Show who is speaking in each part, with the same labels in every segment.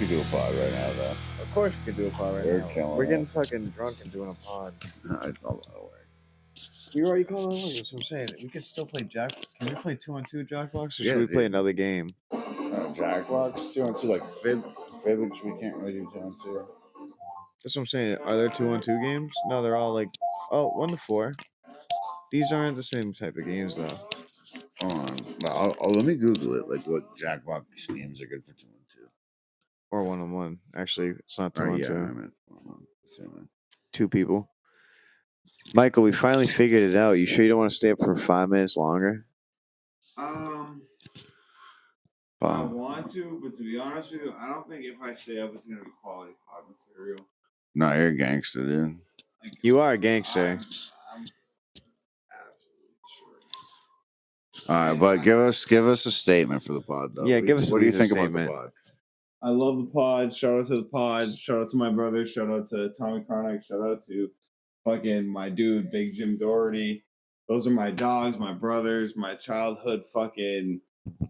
Speaker 1: could do a pod right now, though.
Speaker 2: Of course we could do a pod right
Speaker 1: We're
Speaker 2: now.
Speaker 1: killing
Speaker 2: We're getting
Speaker 1: it.
Speaker 2: fucking drunk and doing a pod.
Speaker 1: No, it's a lot of work.
Speaker 2: We already called it work. That's what I'm saying. We could still play Jack. Can we play 2-on-2 Jackbox, or
Speaker 1: Yeah,
Speaker 2: should we play
Speaker 1: dude.
Speaker 2: another game?
Speaker 1: Jackbox 2-on-2, like Fibbage, we can't really do 2-on-2.
Speaker 2: That's what I'm saying. Are there 2-on-2 games? No, they're all like 1-4. These aren't the same type of games though.
Speaker 1: Let me Google it. Like what Jackbox games are good for 2-on-2.
Speaker 2: Or 1-on-1. Actually, it's not
Speaker 1: Right,
Speaker 2: 2-on-2.
Speaker 1: yeah, I meant 1-on-1.
Speaker 2: 2 people. Michael, we finally figured it out. You sure you don't want to stay up for 5 minutes longer?
Speaker 3: I want to, but to be honest with you, I don't think if I stay up, it's gonna be quality pod material.
Speaker 1: No, you're a gangster, dude.
Speaker 3: Like,
Speaker 2: You are a gangster.
Speaker 3: I'm absolutely sure.
Speaker 1: All right, but give us a statement for the pod, though.
Speaker 2: Yeah, give us
Speaker 1: What do you
Speaker 2: a
Speaker 1: think
Speaker 2: statement.
Speaker 1: about the pod?
Speaker 3: I love the pod. Shout out to the pod. Shout out to my brother. Shout out to Tommy Chronic. Shout out to fucking my dude, Big Jim Doherty. Those are my dogs, my brothers, my childhood fucking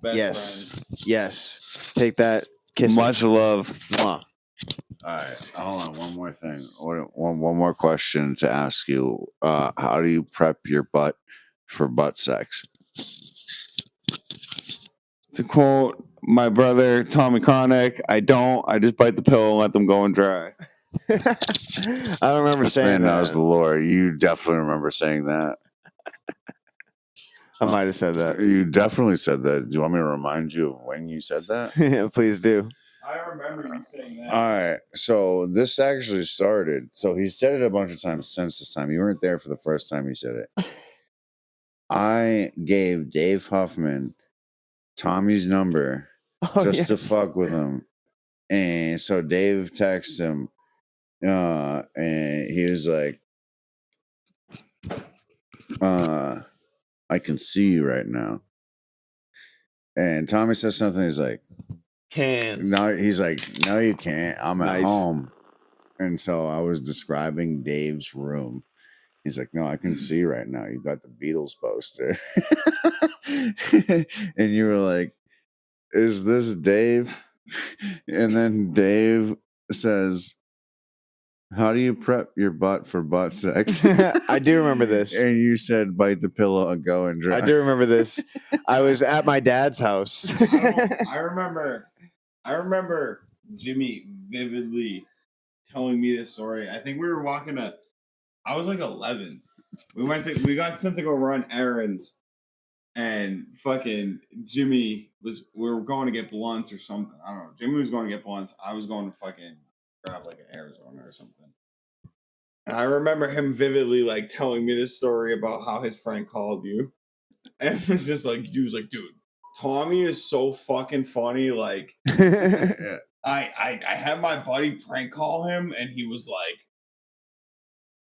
Speaker 3: best friends.
Speaker 2: Yes. Take that. Kiss.
Speaker 1: Much love.
Speaker 2: Mwah.
Speaker 1: All right, hold on. One more thing. One more question to ask you. How do you prep your butt for butt sex? To quote my brother Tommy Chronic, I just bite the pillow and let them go and dry.
Speaker 2: I don't remember
Speaker 1: This
Speaker 2: saying
Speaker 1: man
Speaker 2: that.
Speaker 1: knows the lore. You definitely remember saying that.
Speaker 2: I might have said that.
Speaker 1: You definitely said that. Do you want me to remind you of when you said that?
Speaker 2: Yeah, please do.
Speaker 3: I remember you saying that.
Speaker 1: All right. So this actually started. So he said it a bunch of times since this time. You weren't there for the first time he said it. I gave Dave Huffman Tommy's number just to fuck with him. And so Dave texts him and he was like, I can see you right now. And Tommy says something. He's like, no, he's like, no, you can't. I'm at home. And so I was describing Dave's room. He's like, no, I can see right now. You got the Beatles poster. And you were like, is this Dave? And then Dave says, how do you prep your butt for butt sex?
Speaker 2: I do remember this.
Speaker 1: And you said, bite the pillow and go and dry.
Speaker 2: I do remember this. I was at my dad's house.
Speaker 3: I remember Jimmy vividly telling me this story. I think we were walking I was like 11. We got sent to go run errands, and fucking we were going to get blunts or something. I don't know. Jimmy was going to get blunts. I was going to fucking grab like an Arizona or something. And I remember him vividly like telling me this story about how his friend called you. And it was just like, he was like, dude, Tommy is so fucking funny. Like,
Speaker 1: Yeah.
Speaker 3: I had my buddy prank call him, and he was like,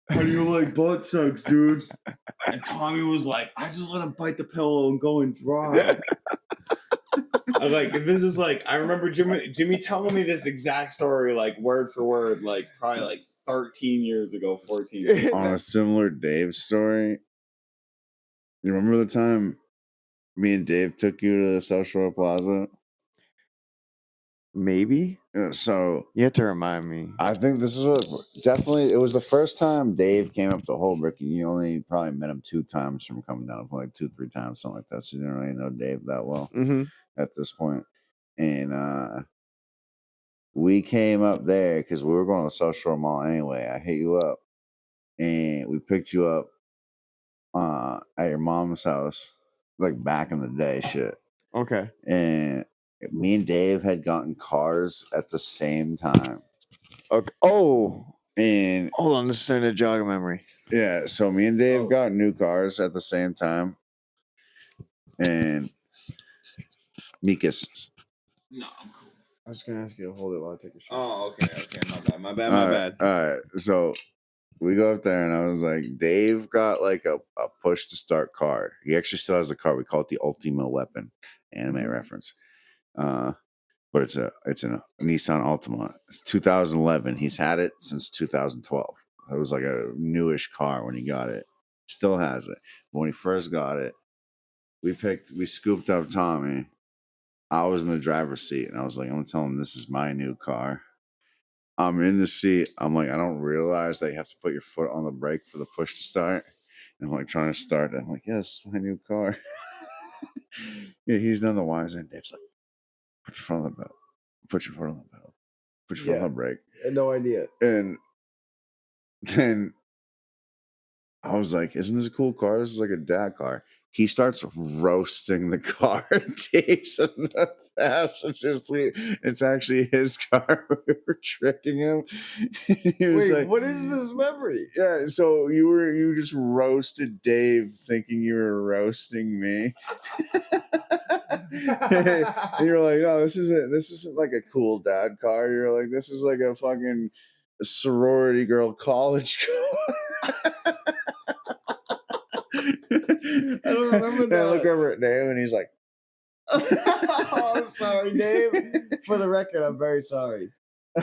Speaker 3: how do you like butt sex, dude? And Tommy was like, I just let him bite the pillow and go and dry. I was like, this is like, I remember Jimmy telling me this exact story, like word for word, like probably like 13 years ago, 14 years ago.
Speaker 1: On a similar Dave story, you remember the time me and Dave took you to the South Shore Plaza?
Speaker 2: Maybe.
Speaker 1: So
Speaker 2: You have to remind me.
Speaker 1: I think this is definitely, it was the first time Dave came up to Holbrook, and you only probably met him 2 times from coming down, like 2-3 times, something like that. So you didn't really know Dave that well at this point. And we came up there because we were going to the South Shore Mall anyway. I hit you up, and we picked you up at your mom's house, like back in the day, shit.
Speaker 2: Okay.
Speaker 1: And me and Dave had gotten cars at the same time.
Speaker 2: Okay. Oh,
Speaker 1: and
Speaker 2: hold on, this is starting to jog a memory.
Speaker 1: Yeah, so me and Dave got new cars at the same time. And Mikas.
Speaker 3: No, I'm cool.
Speaker 2: I was gonna ask you to hold it while I take a shot.
Speaker 3: Oh, okay. My bad.
Speaker 1: All right. So we go up there, and I was like, Dave got like a push to start car. He actually still has the car. We call it the Ultima Weapon, anime reference. But it's a Nissan Altima. It's 2011. He's had it since 2012. It was like a newish car when he got it. Still has it. But when he first got it, we scooped up Tommy, I was in the driver's seat, and I was like, I'm gonna tell him this is my new car. I'm in the seat. I'm like, I don't realize that you have to put your foot on the brake for the push to start. And I'm like trying to start. And I'm like, yes, my new car. Yeah, he's done the wise end. Dave's like, put your foot on the pedal. Put your foot on the pedal. Put your foot on the brake.
Speaker 2: No idea.
Speaker 1: And then I was like, isn't this a cool car? This is like a dad car. He starts roasting the car. Dave's in the passenger seat. It's actually his car. We were tricking him. He was like,
Speaker 2: what is this memory?
Speaker 1: yeah, so you just roasted Dave thinking you were roasting me. And you're like, no, this isn't like a cool dad car. You're like, this is like a fucking sorority girl college car.
Speaker 2: I don't remember
Speaker 1: And I look
Speaker 2: that.
Speaker 1: over at Dave and he's like,
Speaker 2: Oh, I'm sorry, Dave. For the record, I'm very sorry.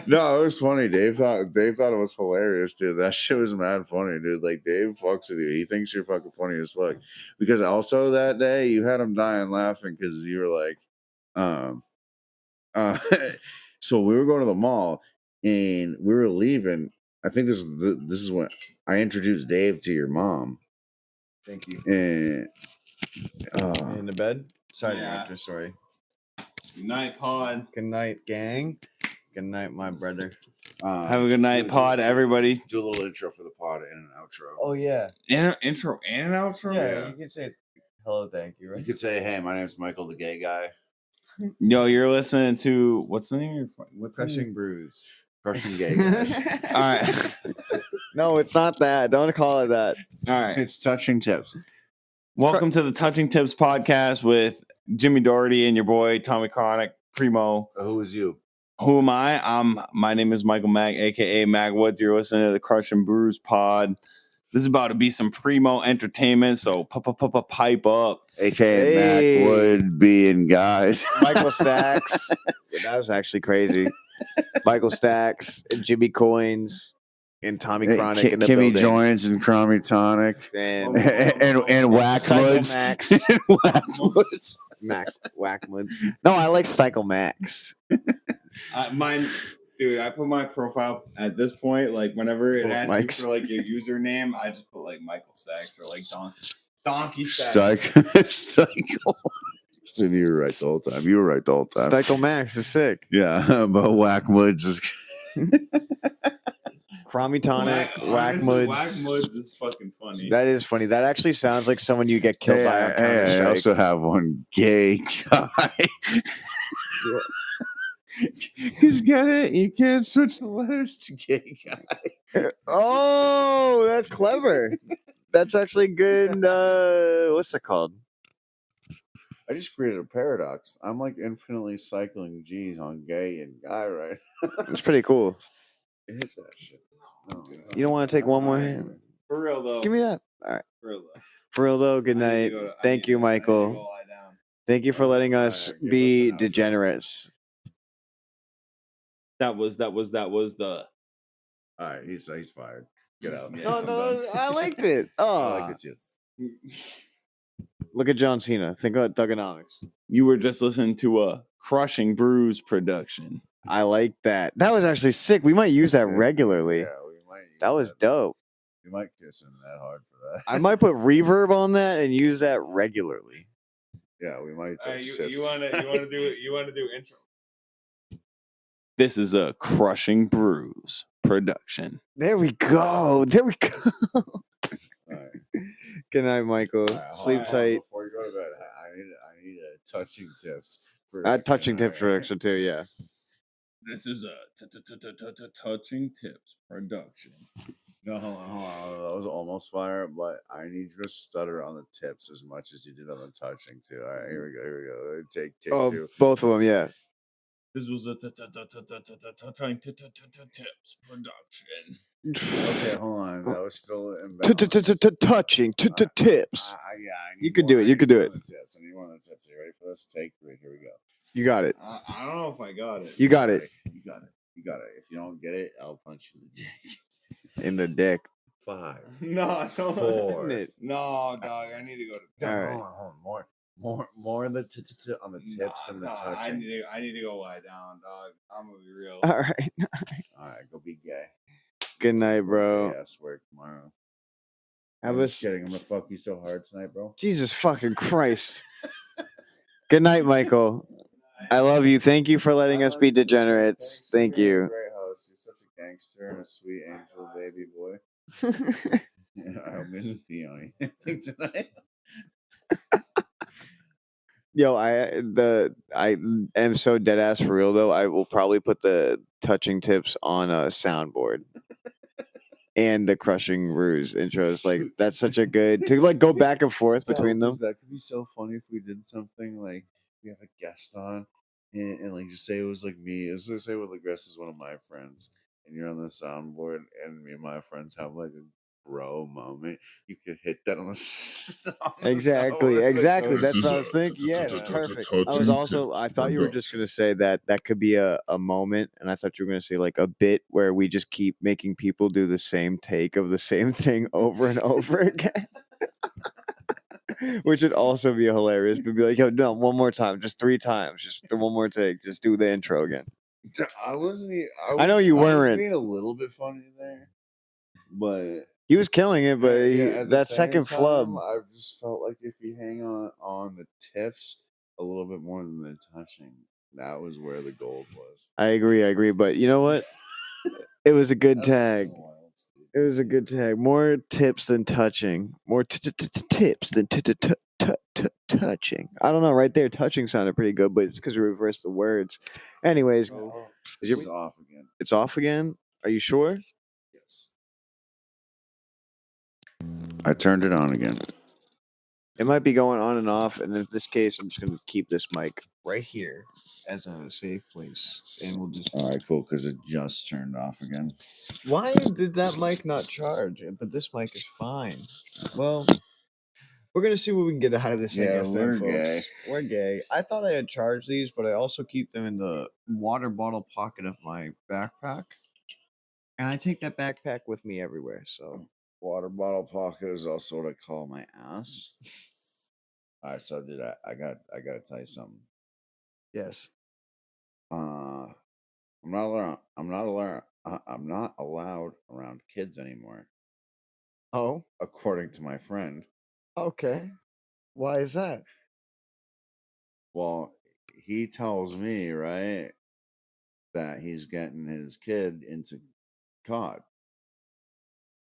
Speaker 1: no, it was funny. Dave thought it was hilarious, dude. That shit was mad funny, dude. Like Dave fucks with you. He thinks you're fucking funny as fuck. Because also that day you had him dying laughing because you were like, uh, so we were going to the mall and we were leaving. I think this is when I introduced Dave to your mom.
Speaker 2: Thank you.
Speaker 1: And
Speaker 2: In the bed? Sorry,
Speaker 3: Yeah.
Speaker 2: Doctor. Sorry.
Speaker 3: Good night, pod.
Speaker 2: Good night, gang. Good night, my brother.
Speaker 3: Have a good night, pod, everybody.
Speaker 1: Do a little intro for the pod and an outro.
Speaker 2: Oh, yeah.
Speaker 3: Intro and an outro?
Speaker 2: Yeah, you can say hello, thank you,
Speaker 1: You
Speaker 2: right?
Speaker 1: could say, "Hey, my name's Michael, the gay guy."
Speaker 3: Yo, you're listening to what's the name of your what's the
Speaker 2: Crushing
Speaker 3: name?
Speaker 2: Bruise.
Speaker 1: Crushing gay guys.
Speaker 3: All right.
Speaker 2: No, it's not that. Don't call it that.
Speaker 3: All right.
Speaker 1: It's touching tips.
Speaker 3: Welcome to the Touching Tips podcast with Jimmy Doherty and your boy Tommy Chronic, Primo.
Speaker 1: Who is you?
Speaker 3: Who am I? My name is Michael Mag, aka Mag Woods. You're listening to the Crush and Bruise pod. This is about to be some primo entertainment, so pipe up.
Speaker 1: AKA
Speaker 2: Hey.
Speaker 1: Mac Wood being guys.
Speaker 2: Michael Stacks. That was actually crazy. Michael Stacks, and Jimmy Coins, and Tommy Chronic in the
Speaker 1: Kimmy
Speaker 2: building.
Speaker 1: Joins and Cromie Tonic.
Speaker 2: And
Speaker 1: And Wackwoods.
Speaker 2: Max.
Speaker 1: Wackwoods.
Speaker 2: Max Wackwoods. No, I like Cycle Max.
Speaker 3: Mine, dude. I put my profile at this point. Like whenever it asks
Speaker 2: Mike's.
Speaker 3: you for like your username, I just put like Michael Stacks or like Donkey Stacks.
Speaker 1: Cycle. So you were right the whole time. You were right the whole time.
Speaker 2: Cycle Max is sick.
Speaker 1: Yeah, but Wackwoods is.
Speaker 2: Cromie Tonic, Wackwoods.
Speaker 3: Wackwoods is fucking funny.
Speaker 2: That is funny. That actually sounds like someone you get killed by on
Speaker 1: I
Speaker 2: Counter-Strike.
Speaker 1: also have one gay guy. Because get it? You can't switch the letters to gay guy.
Speaker 2: Oh, that's clever. That's actually good. What's it called?
Speaker 1: I just created a paradox. I'm like infinitely cycling G's on gay and guy right
Speaker 2: It's pretty cool.
Speaker 1: Hit that shit. Oh,
Speaker 2: You don't want to take one more hand?
Speaker 3: For real though.
Speaker 2: Give me that. All right.
Speaker 3: For real though.
Speaker 2: For real though, good night. Thank you, Michael. Thank you for letting us
Speaker 1: Alright, give
Speaker 2: be
Speaker 1: us an outro.
Speaker 2: degenerates.
Speaker 3: That was the.
Speaker 1: All right, he's fired. Get out.
Speaker 3: Yeah.
Speaker 2: No,
Speaker 1: I'm
Speaker 2: no,
Speaker 1: done.
Speaker 2: I liked it.
Speaker 1: I
Speaker 2: Oh,
Speaker 1: like it too.
Speaker 2: look at John Cena. Think about Thugonomics.
Speaker 3: You were just listening to a Crushing Bruise production.
Speaker 2: I like that. That was actually sick. We might use that regularly.
Speaker 1: Yeah, we might.
Speaker 2: That was dope.
Speaker 1: We might kiss him that hard for that.
Speaker 2: I might put reverb on that and use that regularly.
Speaker 1: Yeah, we might. touch
Speaker 3: You
Speaker 1: tips.
Speaker 3: want to do intro. This is a Crushing Bruise production.
Speaker 2: There we go. There we go.
Speaker 1: All right.
Speaker 2: Good night, Michael.
Speaker 1: All right, hold
Speaker 2: Sleep
Speaker 1: on,
Speaker 2: tight.
Speaker 1: Before you go to bed, I need a touching tips.
Speaker 2: Touching tips for extra too. Yeah.
Speaker 3: This is a Touching Tips production.
Speaker 1: No, hold on. That was almost fire, but I need you to stutter on the tips as much as you did on the touching too. All right, here we go. Take
Speaker 2: Oh,
Speaker 1: two.
Speaker 2: both of them. Yeah.
Speaker 3: This was a Touching Tips production.
Speaker 1: Okay, hold on. That was still imbalanced.
Speaker 2: Touching tips.
Speaker 1: Yeah, I need
Speaker 2: You could
Speaker 1: more-
Speaker 2: do it,
Speaker 1: I
Speaker 2: you
Speaker 1: need
Speaker 2: could do
Speaker 1: more
Speaker 2: it.
Speaker 1: of the tips. I need one of the tips. You ready for this? Take 3. Here we go.
Speaker 2: You got it.
Speaker 3: I don't know if I got it.
Speaker 2: You got it.
Speaker 1: You got it. If you don't get it, I'll punch you in the dick.
Speaker 2: In the dick.
Speaker 1: 5.
Speaker 3: No, don't.
Speaker 1: 4.
Speaker 2: Isn't it?
Speaker 3: No, dog. I need to go to.
Speaker 2: All right.
Speaker 1: Hold on. More. More the on the tips than the touching.
Speaker 3: I need to go lie down, dog. I'm gonna be real.
Speaker 2: All right.
Speaker 1: All right, go be gay.
Speaker 2: Good night, bro.
Speaker 1: Gay ass work tomorrow.
Speaker 2: I
Speaker 1: I'm
Speaker 2: was
Speaker 1: just kidding. I'm gonna fuck you so hard tonight, bro.
Speaker 2: Jesus fucking Christ. Good night, Michael. I love you. Thank you for letting us be degenerates. Thank
Speaker 1: You're a
Speaker 2: you.
Speaker 1: great host. You're such a gangster and a sweet angel baby boy. Yeah, I hope Mrs. P on anything tonight.
Speaker 2: Yo, I am so dead ass for real though. I will probably put the touching tips on a soundboard. And the crushing ruse intros, like that's such a good to like go back and forth between them.
Speaker 1: That could be so funny if we did something like we have a guest on and like just say it was like me. Let's just say with the guest is one of my friends, and you're on the soundboard, and me and my friends have like a bro moment. You could hit that on the
Speaker 2: Exactly. That's what I was thinking.
Speaker 1: Yeah,
Speaker 2: Yes, perfect. I thought you were just gonna say that could be a moment, and I thought you were gonna say like a bit where we just keep making people do the same take of the same thing over and over again. Which would also be hilarious. But be like, yo, no, one more time, just 3 times, just one more take, just do the intro again.
Speaker 1: I
Speaker 2: know you
Speaker 1: I was
Speaker 2: weren't.
Speaker 1: being a little bit funny there, but
Speaker 2: he was killing it. But
Speaker 1: at the
Speaker 2: that
Speaker 1: same
Speaker 2: second flub,
Speaker 1: I just felt like if you hang on the tips a little bit more than the touching, that was where the gold was.
Speaker 2: I agree. But you know what? It was a good tag. It was a good tag. More tips than touching. More tips than touching. I don't know. Right there, touching sounded pretty good, but it's because we reversed the words. Anyways,
Speaker 1: This is off again.
Speaker 2: It's off again. Are you sure?
Speaker 1: Yes. I turned it on again.
Speaker 2: It might be going on and off, and in this case, I'm just going to keep this mic right here as a safe place, and we'll just.
Speaker 1: All right, cool, because it just turned off again.
Speaker 2: Why did that mic not charge? But this mic is fine. Well, we're gonna see what we can get out of this. I guess
Speaker 1: we're
Speaker 2: then, folks.
Speaker 1: gay.
Speaker 2: We're gay. I thought I had charged these, but I also keep them in the water bottle pocket of my backpack, and I take that backpack with me everywhere. So.
Speaker 1: Water bottle pocket is also what I call my ass. All right, so dude, I gotta tell you something.
Speaker 2: Yes.
Speaker 1: I'm not allowed around kids anymore.
Speaker 2: Oh.
Speaker 1: According to my friend.
Speaker 2: Okay. Why is that?
Speaker 1: Well, he tells me, right, that he's getting his kid into COD.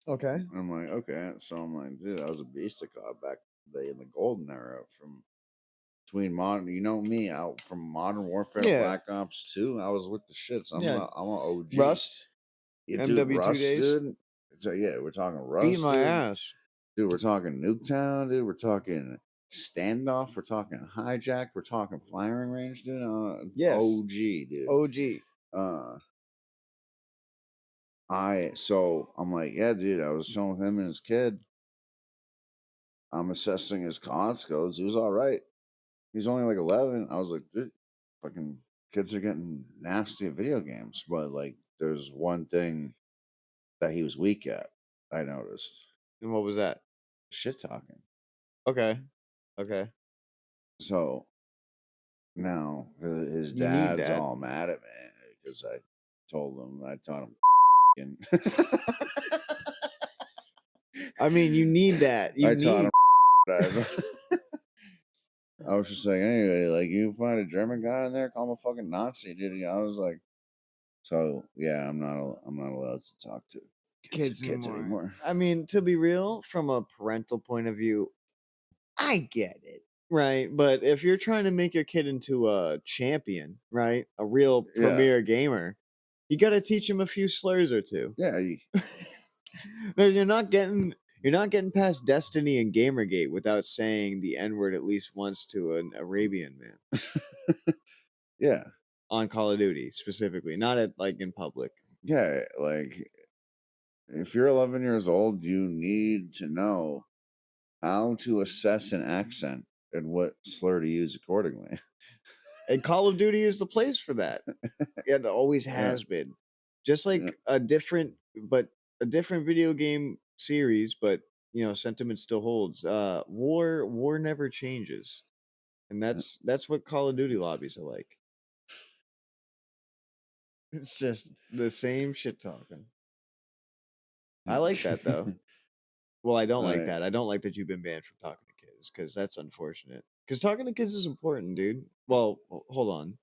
Speaker 2: Okay.
Speaker 1: I'm like, okay. So I'm like, dude, I was a beast of COD back in the golden era from between modern, you know me, out from Modern Warfare to Black Ops 2. I was with the shits. I'm an OG.
Speaker 2: Rust.
Speaker 1: Yeah, dude,
Speaker 2: MW2
Speaker 1: Rust,
Speaker 2: days.
Speaker 1: dude. So yeah, we're talking Rust.
Speaker 2: Beat my
Speaker 1: dude.
Speaker 2: ass.
Speaker 1: Dude, we're talking Nuketown, dude. We're talking Standoff. We're talking Hijack. We're talking Firing Range, dude.
Speaker 2: Yes.
Speaker 1: OG, dude.
Speaker 2: OG.
Speaker 1: So I'm like, yeah, dude. I was showing him and his kid. I'm assessing his COD skills. He was all right. He's only like 11. I was like, dude, fucking kids are getting nasty at video games. But like, there's one thing that he was weak at. I noticed.
Speaker 2: And what was that?
Speaker 1: Shit talking.
Speaker 2: Okay.
Speaker 1: So now his dad's all mad at me because I taught him.
Speaker 2: I mean, you need that.
Speaker 1: Taught him. I was just like, anyway, like you find a German guy in there, call him a fucking Nazi, dude. I was like, so yeah, I'm not allowed to talk to kids anymore.
Speaker 2: I mean, to be real, from a parental point of view, I get it, right? But if you're trying to make your kid into a champion, right, a real premier gamer, you got to teach him a few slurs or two.
Speaker 1: Yeah,
Speaker 2: you're not getting past Destiny and Gamergate without saying the N-word at least once to an Arabian man.
Speaker 1: Yeah.
Speaker 2: On Call of Duty specifically, not at like in public.
Speaker 1: Yeah, like if you're 11 years old, you need to know how to assess an accent and what slur to use accordingly.
Speaker 2: And Call of Duty is the place for that. It always has been. Just like a different video game series, but you know, sentiment still holds. War never changes. And that's what Call of Duty lobbies are like. It's just the same shit talking. I like that though. Well, I don't like
Speaker 1: Right.
Speaker 2: that. I don't like that you've been banned from talking to kids because that's unfortunate. Because talking to kids is important, dude. Well, hold on.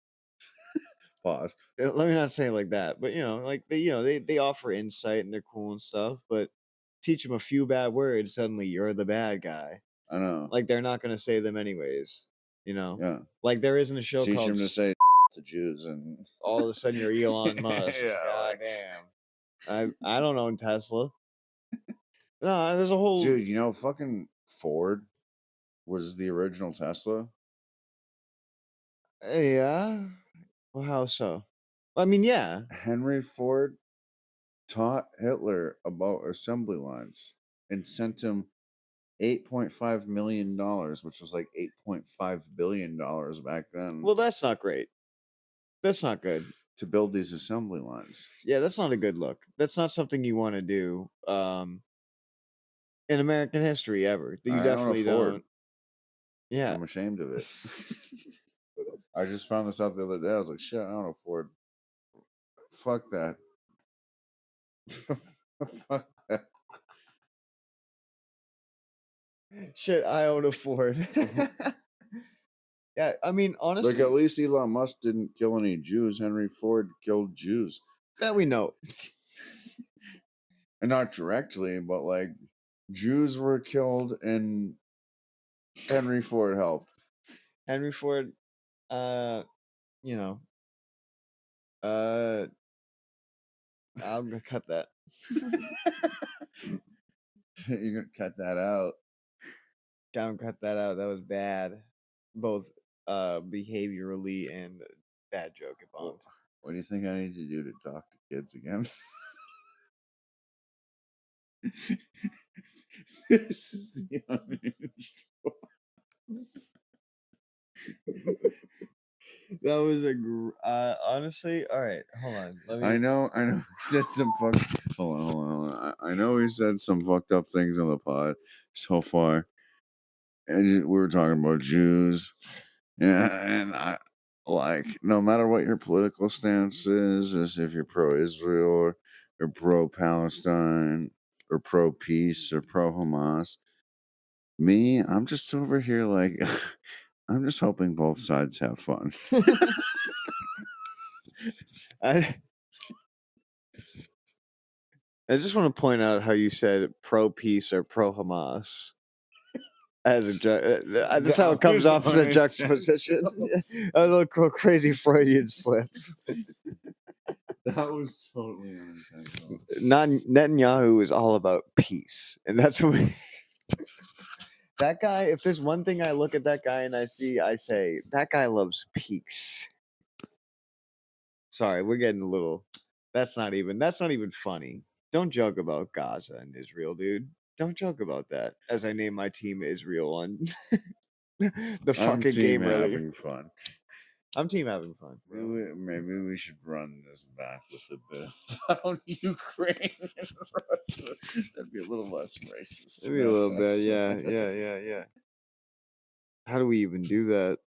Speaker 1: Pause.
Speaker 2: Let me not say it like that, but like they offer insight and they're cool and stuff. But teach them a few bad words, suddenly you're the bad guy.
Speaker 1: I know.
Speaker 2: Like they're not gonna say them anyways.
Speaker 1: Yeah.
Speaker 2: Like there isn't a show
Speaker 1: Teach
Speaker 2: called
Speaker 1: them to say to Jews and
Speaker 2: all of a sudden you're Elon Musk.
Speaker 1: Yeah,
Speaker 2: God damn. I don't own Tesla. No, there's a whole
Speaker 1: dude. You know, fucking Ford was the original Tesla.
Speaker 2: Yeah. Well, how so? I mean, yeah.
Speaker 1: Henry Ford taught Hitler about assembly lines and sent him $8.5 million, which was like $8.5 billion back then,
Speaker 2: Well, that's not great. That's not good.
Speaker 1: to build these assembly lines.
Speaker 2: Yeah, that's not a good look. That's not something you want to do in American history ever. You
Speaker 1: I own a
Speaker 2: definitely
Speaker 1: Ford.
Speaker 2: don't. Yeah.
Speaker 1: I'm ashamed of it. I just found this out the other day. I was like, shit, I own a Ford. Fuck that. Fuck that.
Speaker 2: Shit, I own a Ford. Yeah, I mean, honestly,
Speaker 1: Like, at least Elon Musk didn't kill any Jews. Henry Ford killed Jews.
Speaker 2: that we know.
Speaker 1: And not directly, but like Jews were killed and Henry Ford helped.
Speaker 2: Henry Ford, you know, uh, I'm gonna cut that.
Speaker 1: You're gonna cut that out.
Speaker 2: Gotta cut that out. That was bad, both behaviorally and bad joke. It bombed.
Speaker 1: What do you think I need to do to talk to kids again? This is the unhinged.
Speaker 2: That was a honestly. All right, hold on. Let me.
Speaker 1: I know. He said some fuck. Hold on. I know he said some fucked up things on the pod so far, and we were talking about Jews. Yeah, and I like, no matter what your political stance is if you're pro-Israel or pro-Palestine or pro-peace or pro-Hamas. Me, I'm just over here like, I'm just hoping both sides have fun.
Speaker 2: I just want to point out how you said pro peace or pro Hamas. That's how it comes off as a juxtaposition. A little crazy Freudian slip.
Speaker 1: That was totally unintentional.
Speaker 2: Netanyahu is all about peace, and that's what that guy. If there's one thing I look at that guy and I say that guy loves peace. Sorry, we're getting a little. That's not even funny. Don't joke about Gaza and Israel, dude. Don't joke about that. As I name my team Israel on the fucking game earlier.
Speaker 1: Having fun.
Speaker 2: I'm team having fun.
Speaker 1: Maybe we should run this back with a bit about Ukraine and Russia. That'd be a little less racist.
Speaker 2: Maybe a little bit, yeah. How do we even do that?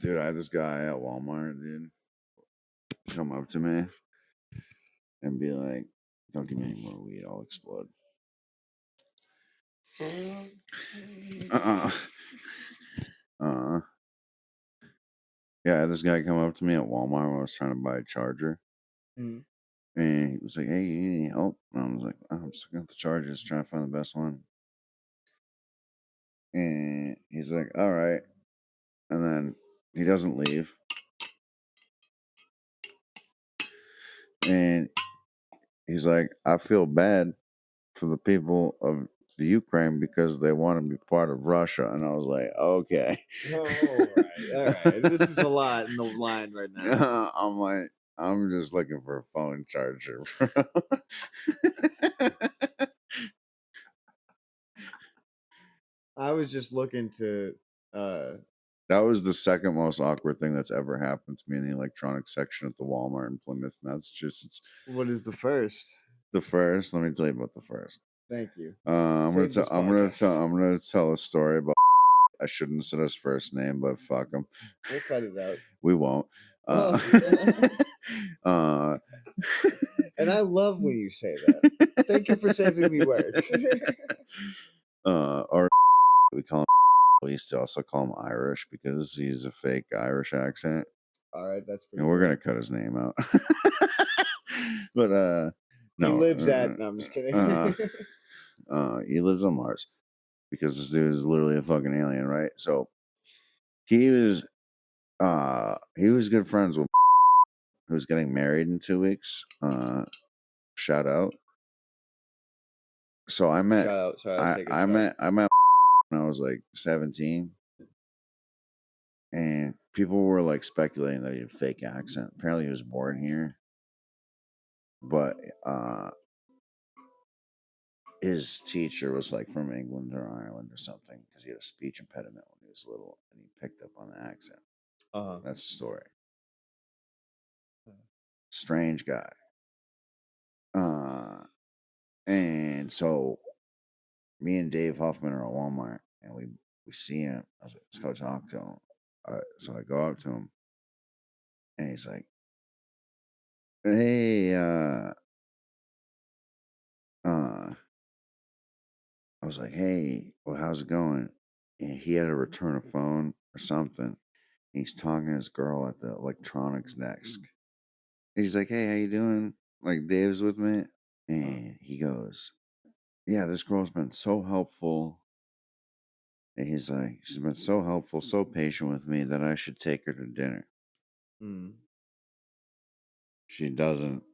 Speaker 1: Dude, I had this guy at Walmart, dude, come up to me and be like, "Don't give me any more weed, I'll explode." Yeah, this guy come up to me at Walmart when I was trying to buy a charger. And he was like, "Hey, you need any help?" And I was like, "I'm just looking at the chargers, trying to find the best one." And he's like, "All right." And then he doesn't leave. And he's like, "I feel bad for the people of the Ukraine because they want to be part of Russia." And I was like, "Okay."
Speaker 2: All right. This is a lot in the line right now.
Speaker 1: I'm like, I'm just looking for a phone charger, bro.
Speaker 2: I was just looking to
Speaker 1: That was the second most awkward thing that's ever happened to me in the electronics section at the Walmart in Plymouth, Massachusetts.
Speaker 2: what is the first?
Speaker 1: The first, let me tell you about the first.
Speaker 2: Thank you.
Speaker 1: I'm
Speaker 2: Save this
Speaker 1: gonna tell a story about. I shouldn't have said his first name, but fuck him.
Speaker 2: We'll cut it out.
Speaker 1: We won't.
Speaker 2: Oh. And I love when you say that. Thank you for saving me work.
Speaker 1: Or we call him. We used to also call him Irish because he's a fake Irish accent.
Speaker 2: All right, that's pretty.
Speaker 1: And we're
Speaker 2: cool.
Speaker 1: gonna cut his name out. But no,
Speaker 2: he lives at. No, I'm just kidding.
Speaker 1: He lives on Mars because this dude is literally a fucking alien, right? So he was good friends with who's getting married in 2 weeks. Shout out. So I met.
Speaker 2: Shout out. Sorry,
Speaker 1: I met when I was like 17. And people were like speculating that he had a fake accent. Apparently he was born here. But his teacher was like from England or Ireland or something because he had a speech impediment when he was little and he picked up on the accent. That's the story. Strange guy. And so me and Dave Huffman are at Walmart and we see him. I was like, let's go talk to him. So I go up to him and he's like, hey, I was like, hey, well, how's it going? And he had to return a phone or something. He's talking to his girl at the electronics desk. He's like, hey, how you doing? Like, Dave's with me. And he goes, yeah, this girl's been so helpful. And he's like, she's been so helpful, so patient with me that I should take her to dinner. She doesn't.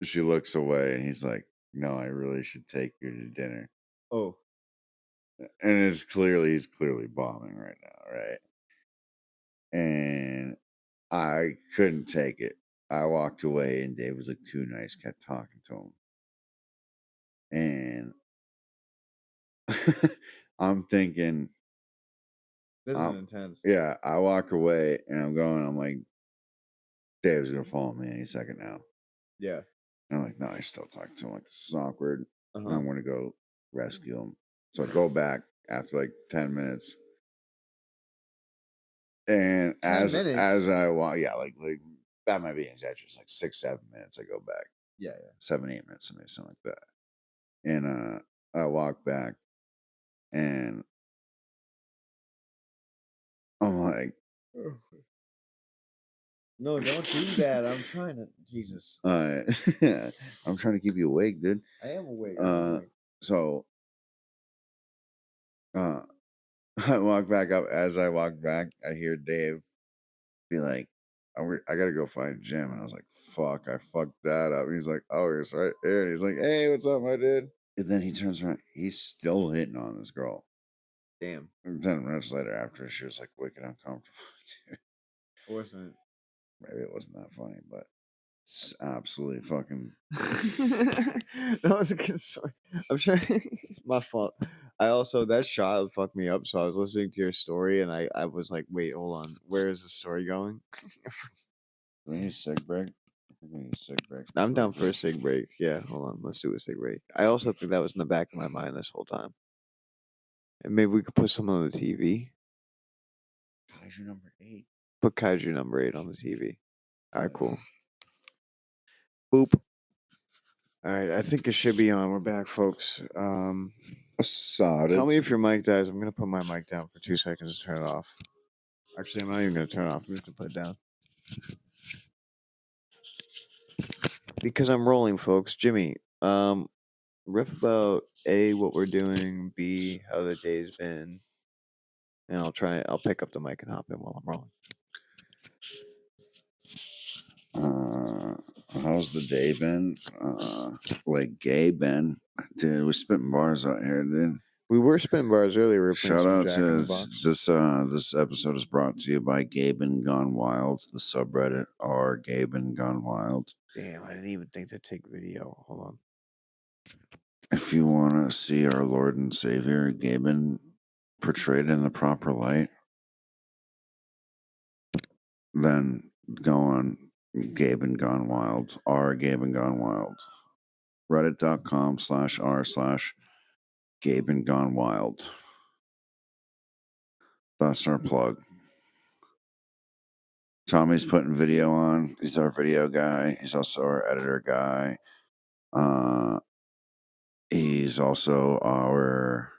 Speaker 1: She looks away and he's like, no, I really should take you to dinner.
Speaker 2: Oh.
Speaker 1: And he's clearly bombing right now, right? And I couldn't take it. I walked away and Dave was like too nice, kept talking to him. And I'm thinking,
Speaker 2: This is intense.
Speaker 1: Yeah, I walk away and I'm like, Dave's gonna follow me any second now.
Speaker 2: Yeah.
Speaker 1: And I'm like, no, I still talk to him. Like, this is awkward. And I'm gonna go rescue him. So I go back after like 10 minutes. And
Speaker 2: 10 minutes?
Speaker 1: as I walk, yeah, like that might be exaggeration, like 6-7 minutes. I go back.
Speaker 2: Yeah.
Speaker 1: 7-8 minutes, something like that. And I walk back, and I'm like,
Speaker 2: no, don't do that. I'm trying to. Jesus.
Speaker 1: I'm trying to keep you awake, dude.
Speaker 2: I am awake.
Speaker 1: So I walk back up. As I walk back, I hear Dave be like, I gotta go find Jim. And I was like, fuck, I fucked that up. And he's like, oh, he's right there. And he's like, hey, what's up, my dude? And then he turns around. He's still hitting on this girl.
Speaker 2: Damn.
Speaker 1: 10 minutes later, after she was like wicked uncomfortable.
Speaker 2: Wasn't.
Speaker 1: Maybe it wasn't that funny, but it's absolutely fucking.
Speaker 2: That was a good story. I'm sure. My fault. That shot fucked me up. So I was listening to your story and I was like, wait, hold on. Where is the story going?
Speaker 1: We need a cig break. We need a cig break.
Speaker 2: I'm down for a cig break. Yeah, hold on. Let's do a cig break. I also think that was in the back of my mind this whole time. And maybe we could put something on the TV.
Speaker 1: Kaiju number 8.
Speaker 2: Put Kaiju number 8 on the TV. All right, cool. Boop. All right, I think it should be on. We're back, folks. Tell me if your mic dies. I'm gonna put my mic down for 2 seconds to turn it off. Actually, I'm not even gonna turn it off. I'm just gonna put it down because I'm rolling, folks. Jimmy, riff about A, what we're doing, B, how the day's been, and I'll pick up the mic and hop in while I'm rolling.
Speaker 1: How's the day been? Like gay Ben, dude, we're spitting bars out here, dude.
Speaker 2: We were spitting bars earlier. We were playing
Speaker 1: Shout out
Speaker 2: Jack
Speaker 1: to
Speaker 2: in the Box.
Speaker 1: this episode is brought to you by Gaben Gone Wild, the subreddit r Gaben Gone Wild.
Speaker 2: Damn, I didn't even think to take video. Hold on.
Speaker 1: If you want to see our Lord and Savior Gaben portrayed in the proper light, then go on Gaben Gone Wild, r Gaben Gone Wild. reddit.com/r/Gabe and Gone Wild. That's our plug. Tommy's putting video on. He's our video guy. He's also our editor guy. He's also our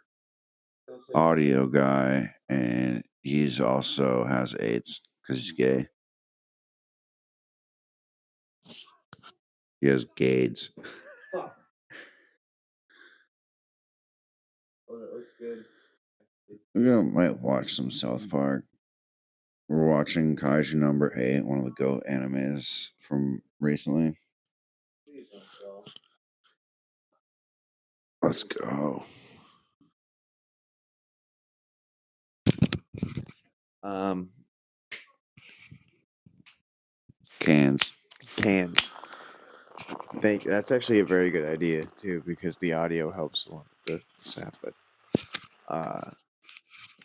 Speaker 1: audio guy, and he's also has AIDS because he's gay. He has gades.
Speaker 2: Fuck. Oh, that looks good.
Speaker 1: Might watch some South Park. We're watching Kaiju number 8, one of the GOAT animes from recently. Let's go. Cans.
Speaker 2: That's actually a very good idea too, because the audio helps along with the sound. But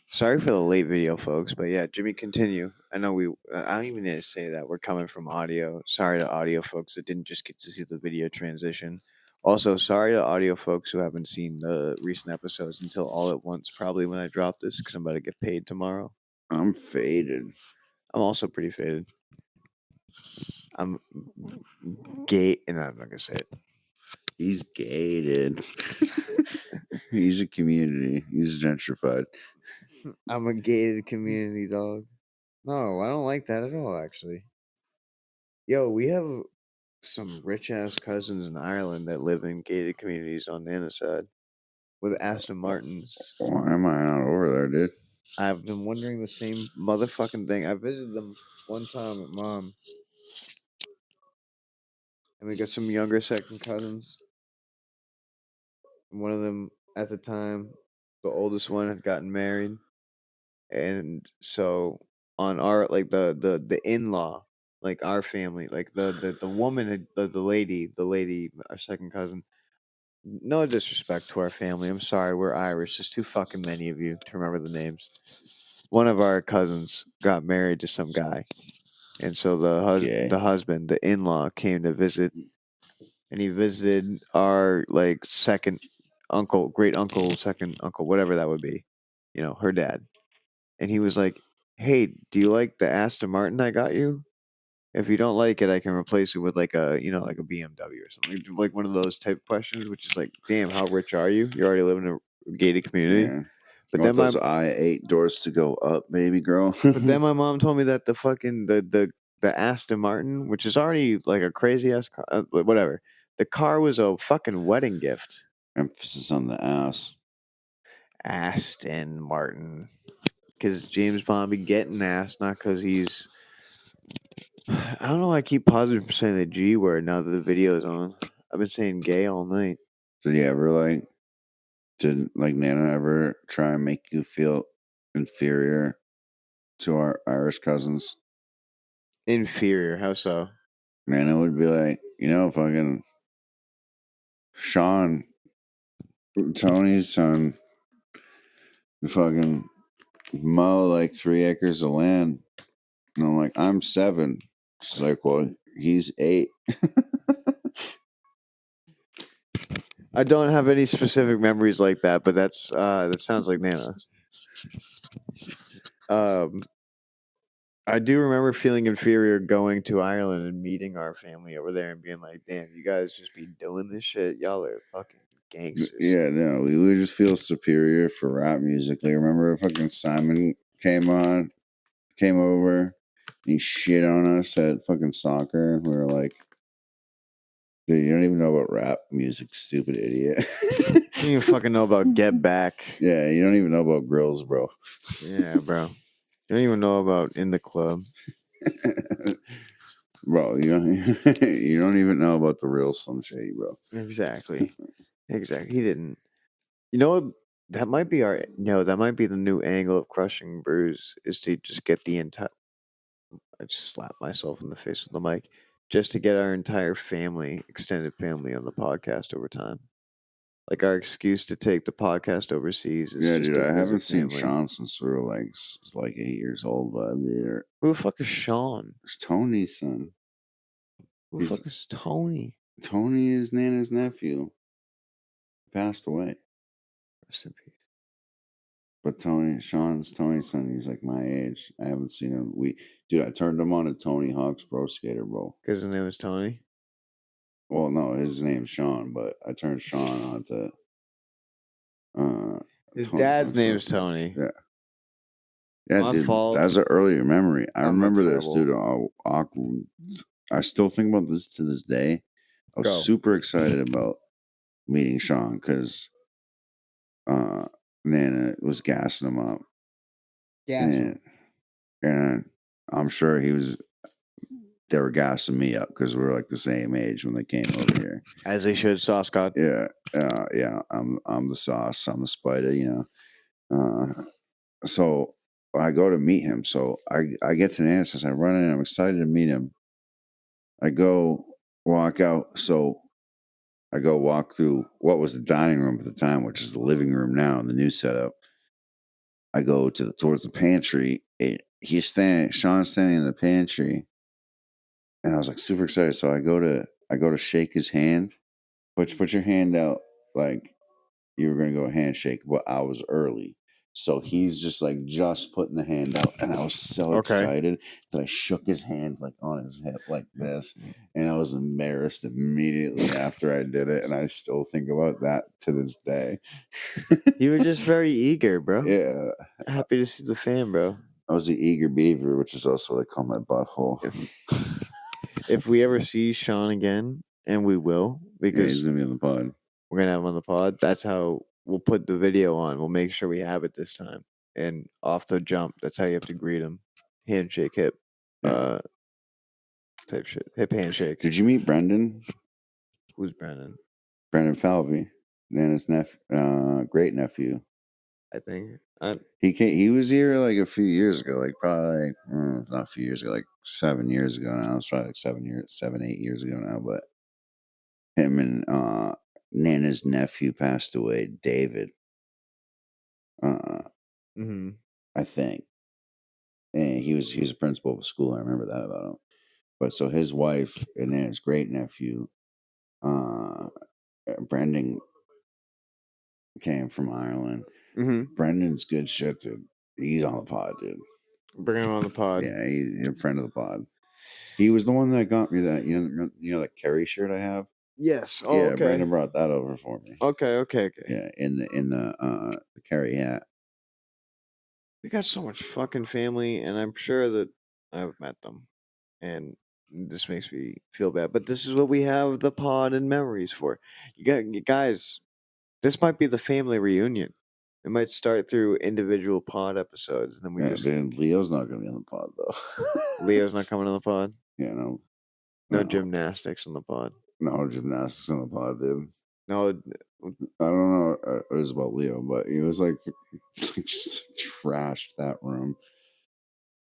Speaker 2: sorry for the late video, folks. But yeah, Jimmy, continue. I know I don't even need to say that we're coming from audio. Sorry to audio folks that didn't just get to see the video transition. Also, sorry to audio folks who haven't seen the recent episodes until all at once, probably when I drop this, because I'm about to get paid tomorrow.
Speaker 1: I'm faded.
Speaker 2: I'm also pretty faded. I'm gay, and I'm not gonna say it.
Speaker 1: He's gated. He's a community. He's gentrified.
Speaker 2: I'm a gated community dog. No, I don't like that at all, actually. Yo, we have some rich ass cousins in Ireland that live in gated communities on Nana's side with Aston Martins.
Speaker 1: Why am I not over there, dude?
Speaker 2: I've been wondering the same motherfucking thing. I visited them one time with mom, and we got some younger second cousins. One of them at the time, the oldest one, had gotten married, and so on our like the in-law, like our family, like the woman had the lady, our second cousin. No disrespect to our family. I'm sorry, we're Irish. There's too fucking many of you to remember the names. One of our cousins got married to some guy, and so the husband, the in-law, came to visit, and he visited our like second uncle, great uncle, second uncle, whatever that would be, her dad, and he was like, "Hey, do you like the Aston Martin I got you? If you don't like it, I can replace it with like a like a BMW or something, like one of those type of questions." Which is like, damn, how rich are you? You already live in a gated community.
Speaker 1: Yeah.
Speaker 2: But
Speaker 1: then those I-8 doors to go up, baby girl.
Speaker 2: But then my mom told me that the fucking the Aston Martin, which is already like a crazy ass car, whatever. The car was a fucking wedding gift.
Speaker 1: Emphasis on the ass.
Speaker 2: Aston Martin, because James Bond be getting ass, not because he's. I don't know why I keep pausing for saying the G word now that the video's on. I've been saying gay all night.
Speaker 1: Did Nana ever try and make you feel inferior to our Irish cousins?
Speaker 2: Inferior? How so?
Speaker 1: Nana would be like, fucking Sean, Tony's son, fucking mow like 3 acres of land. And I'm like, I'm 7. She's like, well, he's 8.
Speaker 2: I don't have any specific memories like that, but that sounds like Nana. I do remember feeling inferior going to Ireland and meeting our family over there and being like, damn, you guys just be doing this shit. Y'all are fucking gangsters.
Speaker 1: Yeah, no, we would just feel superior for rap music. Like, remember fucking Simon came over, he shit on us at fucking soccer, and we were like, dude, you don't even know about rap music, stupid idiot.
Speaker 2: You don't even fucking know about Get Back.
Speaker 1: Yeah, you don't even know about grills, bro.
Speaker 2: Yeah, bro. You don't even know about In the Club.
Speaker 1: Bro, you don't even know about the real Slim Shady, bro.
Speaker 2: Exactly. He didn't. You know what? That might be that might be the new angle of Crushing Brews, is to just get the entire. I just slapped myself in the face with the mic, just to get our entire family, extended family, on the podcast over time. Like, our excuse to take the podcast overseas is just
Speaker 1: dude,
Speaker 2: to
Speaker 1: I haven't
Speaker 2: visit
Speaker 1: seen
Speaker 2: family.
Speaker 1: Sean since we were like 8 years old, but
Speaker 2: Who the fuck is Sean?
Speaker 1: it's Tony's son.
Speaker 2: Who the fuck is Tony?
Speaker 1: Tony is Nana's nephew. Passed away.
Speaker 2: Rest in peace.
Speaker 1: But Sean's Tony's son. He's like my age. I haven't seen him. I turned him on to Tony Hawk's Pro Skater, bro.
Speaker 2: Because his name was Tony?
Speaker 1: Well, no, his name's Sean, but I turned Sean on to
Speaker 2: His
Speaker 1: Tony
Speaker 2: dad's
Speaker 1: Hawk's
Speaker 2: name's
Speaker 1: Pro Skater.
Speaker 2: Tony.
Speaker 1: Yeah. Yeah,
Speaker 2: My
Speaker 1: dude,
Speaker 2: fault.
Speaker 1: that's an earlier memory. I
Speaker 2: I'm
Speaker 1: remember
Speaker 2: terrible.
Speaker 1: this, dude. Awkward. I still think about this to this day. I was
Speaker 2: Go.
Speaker 1: super excited about meeting Sean because Nana was gassing him up.
Speaker 2: Yeah.
Speaker 1: And I'm sure they were gassing me up because we were like the same age when they came over here.
Speaker 2: As they should, Sauce God.
Speaker 1: Yeah. I'm the sauce. I'm the spider, you know. So I go to meet him. So I get to Nana's house. I run in. I'm excited to meet him. I go walk out. So I go walk through what was the dining room at the time, which is the living room now in the new setup. I go towards the pantry. Sean's standing in the pantry, and I was like super excited. So I go to shake his hand. Put your hand out like you were gonna go handshake, but I was early. So he's just putting the hand out, and I was so excited that I shook his hand like on his hip like this, and I was embarrassed immediately after I did it, and I still think about that to this day.
Speaker 2: You were just very eager, bro.
Speaker 1: Yeah,
Speaker 2: Happy to see the fan, bro.
Speaker 1: I was the eager beaver, which is also what I call my butthole.
Speaker 2: If we ever see Sean again, and we will,
Speaker 1: Yeah,
Speaker 2: because
Speaker 1: he's gonna be on the pod.
Speaker 2: we're gonna have him on the pod. That's how we'll put the video on. We'll make sure we have it this time. And off the jump, that's how you have to greet him. Handshake, hip,
Speaker 1: Yeah.
Speaker 2: type shit. Hip handshake.
Speaker 1: Did you meet Brendan?
Speaker 2: Who's Brandon?
Speaker 1: Brendan Falvey, Nana's great nephew.
Speaker 2: I think.
Speaker 1: He was here like a few years ago, like probably not a few years ago, like 7 years ago now. It's probably like 8 years ago now. But him and Nana's nephew passed away, David. I think, and he was a principal of a school. I remember that about him. But so his wife and Nana's great nephew, Brendan, came from Ireland. Brendan's good shit, dude. He's on the pod, dude.
Speaker 2: Bring him on the pod.
Speaker 1: Yeah, he's a friend of the pod. He was the one that got me that that Kerry shirt I have.
Speaker 2: Yes. Oh,
Speaker 1: yeah,
Speaker 2: okay.
Speaker 1: Brandon brought that over for me.
Speaker 2: Okay.
Speaker 1: Yeah, in the Kerry hat.
Speaker 2: We got so much fucking family, and I'm sure that I've met them, and this makes me feel bad. But this is what we have the pod and memories for. You guys. This might be the family reunion. It might start through individual pod episodes, and then we just.
Speaker 1: Dude, Leo's not gonna be on the pod though.
Speaker 2: Leo's not coming on the pod.
Speaker 1: Yeah, no.
Speaker 2: No gymnastics on the pod.
Speaker 1: No gymnastics on the pod, dude.
Speaker 2: No,
Speaker 1: I don't know what it was about Leo, but he was like just trashed that room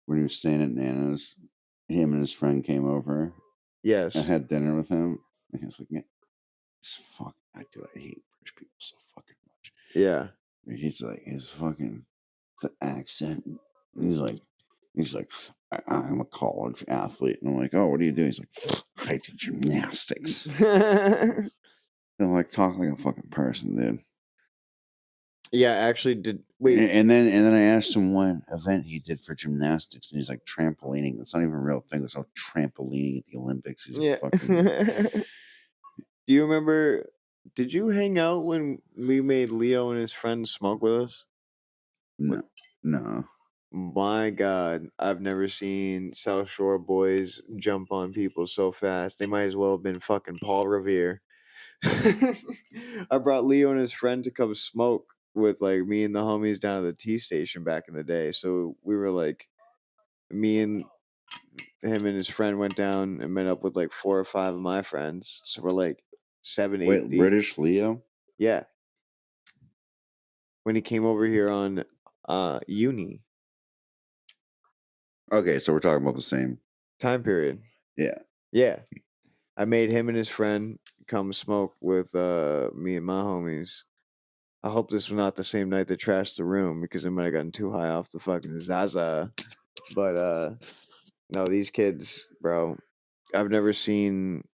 Speaker 1: when he was staying at Nana's. Him and his friend came over.
Speaker 2: Yes.
Speaker 1: I had dinner with him, and he was like, "Man, I hate British people so fucking much."
Speaker 2: Yeah.
Speaker 1: He's like the accent. He's like, I'm a college athlete, and I'm like, "Oh, what do you do?" He's like, "I do gymnastics." They're like talk like a fucking person, dude.
Speaker 2: Yeah, actually, wait.
Speaker 1: And then I asked him what event he did for gymnastics, and he's like trampolining. That's not even a real thing. It's all trampolining at the Olympics. He's
Speaker 2: Yeah.
Speaker 1: fucking.
Speaker 2: Do you remember? Did you hang out when we made Leo and his friends smoke with us?
Speaker 1: No.
Speaker 2: My God, I've never seen South Shore boys jump on people so fast. They might as well have been fucking Paul Revere. I brought Leo and his friend to come smoke with like me and the homies down at the T station back in the day. So we were like, me and him and his friend went down and met up with like 4 or 5 of my friends. So we're like 7, 8
Speaker 1: Wait,
Speaker 2: deep.
Speaker 1: British Leo?
Speaker 2: Yeah. When he came over here on uni.
Speaker 1: Okay, so we're talking about the same
Speaker 2: time period.
Speaker 1: Yeah.
Speaker 2: Yeah. I made him and his friend come smoke with me and my homies. I hope this was not the same night that trashed the room because it might have gotten too high off the fucking Zaza. But no, these kids, bro, I've never seen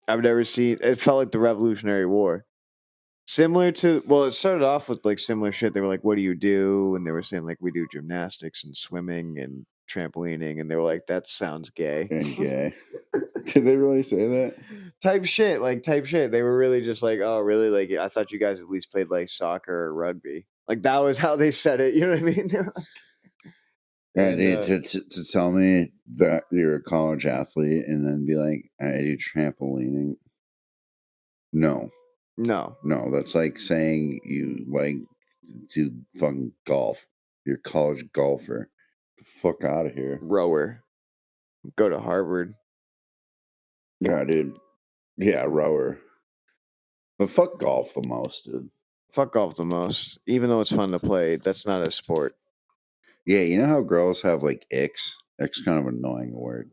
Speaker 2: I've never seen. It felt like the Revolutionary War. Similar to, well, it started off with like similar shit. They were like, "What do you do?" And they were saying like, "We do gymnastics and swimming and trampolining." And they were like, "That sounds gay."
Speaker 1: And gay. Did they really say that?
Speaker 2: Type shit, like type shit. They were really just like, "Oh, really? Like, I thought you guys at least played like soccer or rugby." Like that was how they said it. You know what I mean? They were like-
Speaker 1: And
Speaker 2: And,
Speaker 1: to tell me that you're a college athlete and then be like, I do trampolining. No,
Speaker 2: no,
Speaker 1: no, that's like saying you like do fucking golf. You're a college golfer. The fuck out of here.
Speaker 2: rower, go to Harvard.
Speaker 1: Yeah, dude. Yeah, rower. But fuck golf the most, dude.
Speaker 2: Fuck golf the most, even though it's fun to play. That's not a sport.
Speaker 1: Yeah, you know how girls have like icks? Ick's kind of an annoying word.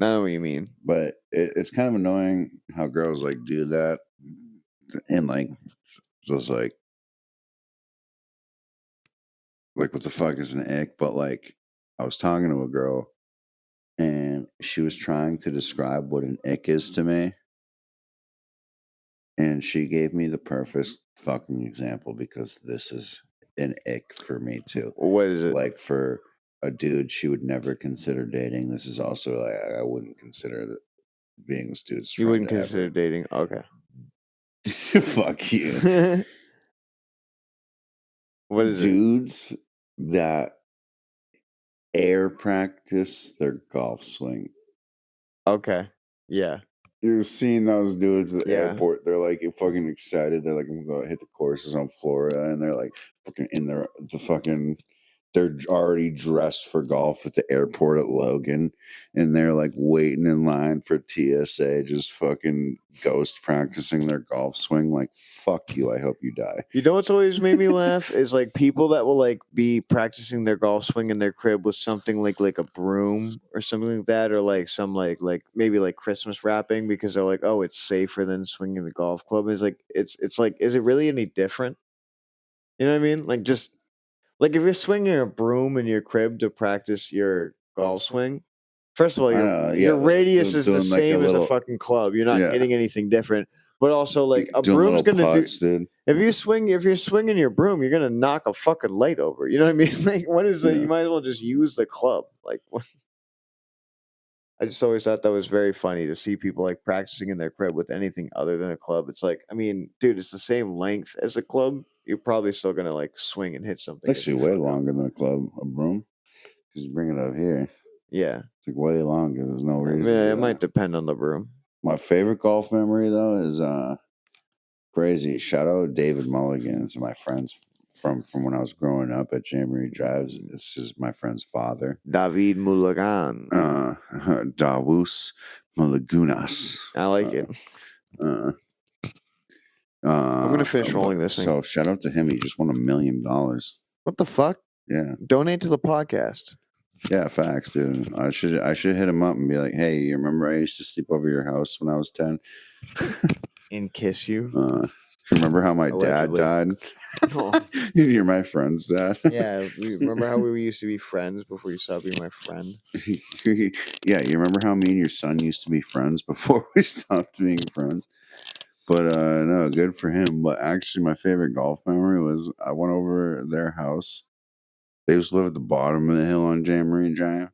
Speaker 2: I know what you mean.
Speaker 1: But it's kind of annoying how girls like do that. And like, just like what the fuck is an ick? But like, I was talking to a girl and she was trying to describe what an ick is to me. And she gave me the perfect fucking example because this is an ick for me too.
Speaker 2: What is it?
Speaker 1: Like for a dude she would never consider dating. This is also like I wouldn't consider being this dude's
Speaker 2: You
Speaker 1: friend
Speaker 2: wouldn't consider dating? Okay.
Speaker 1: Fuck you.
Speaker 2: What is it?
Speaker 1: Dudes that air practice their golf swing.
Speaker 2: Okay. Yeah.
Speaker 1: You've seen those dudes at the
Speaker 2: Yeah.
Speaker 1: airport. They're like fucking excited. They're like, I'm gonna hit the courses on Florida, and they're like fucking in the fucking. They're already dressed for golf at the airport at Logan, and they're like waiting in line for TSA, just fucking ghost practicing their golf swing. Like, fuck you. I hope you die.
Speaker 2: You know what's always made me laugh is like people that will like be practicing their golf swing in their crib with something like a broom or something like that, or like some like maybe like Christmas wrapping because they're like, oh, it's safer than swinging the golf club. It's like it's like, is it really any different? You know what I mean? Like just like if you're swinging a broom in your crib to practice your golf swing, first of all,
Speaker 1: I
Speaker 2: your
Speaker 1: know,
Speaker 2: your
Speaker 1: yeah,
Speaker 2: radius is the
Speaker 1: doing like a
Speaker 2: same as a
Speaker 1: little,
Speaker 2: fucking club. You're not
Speaker 1: yeah,
Speaker 2: hitting anything different. But also, like a
Speaker 1: doing
Speaker 2: broom's
Speaker 1: little
Speaker 2: gonna do.
Speaker 1: putts, dude.
Speaker 2: If you're swinging your broom, you're gonna knock a fucking light over. You know what I mean? Like, what is it?
Speaker 1: Yeah.
Speaker 2: You might as well just use the club. Like, what? I just always thought that was very funny to see people like practicing in their crib with anything other than a club. It's like, I mean, dude, it's the same length as a club. You're probably still gonna like swing and hit something.
Speaker 1: It's actually way longer than a club, a broom. Because you bring it up here.
Speaker 2: Yeah,
Speaker 1: it's like way longer. There's no
Speaker 2: I
Speaker 1: reason.
Speaker 2: mean, it might depend on the broom.
Speaker 1: My favorite golf memory though is crazy. Shout out David Mulligan. It's my friends from when I was growing up at Jamboree Drives. This is my friend's father.
Speaker 2: David Mulligan.
Speaker 1: Dawus Muligunas.
Speaker 2: I like it. I'm gonna finish rolling this thing.
Speaker 1: So shout out to him. He just won $1 million.
Speaker 2: What the fuck?
Speaker 1: Yeah.
Speaker 2: Donate to the podcast.
Speaker 1: Yeah, facts, dude. I should hit him up and be like, hey, you remember I used to sleep over your house when I was 10?
Speaker 2: And kiss you.
Speaker 1: Remember how my
Speaker 2: Allegedly.
Speaker 1: dad died?
Speaker 2: Oh.
Speaker 1: You're my friend's dad.
Speaker 2: Yeah, remember how we used to be friends before you stopped being my friend?
Speaker 1: Yeah, you remember how me and your son used to be friends before we stopped being friends? But no, good for him. But actually, my favorite golf memory was I went over their house. They used to live at the bottom of the hill on Jamboree Drive.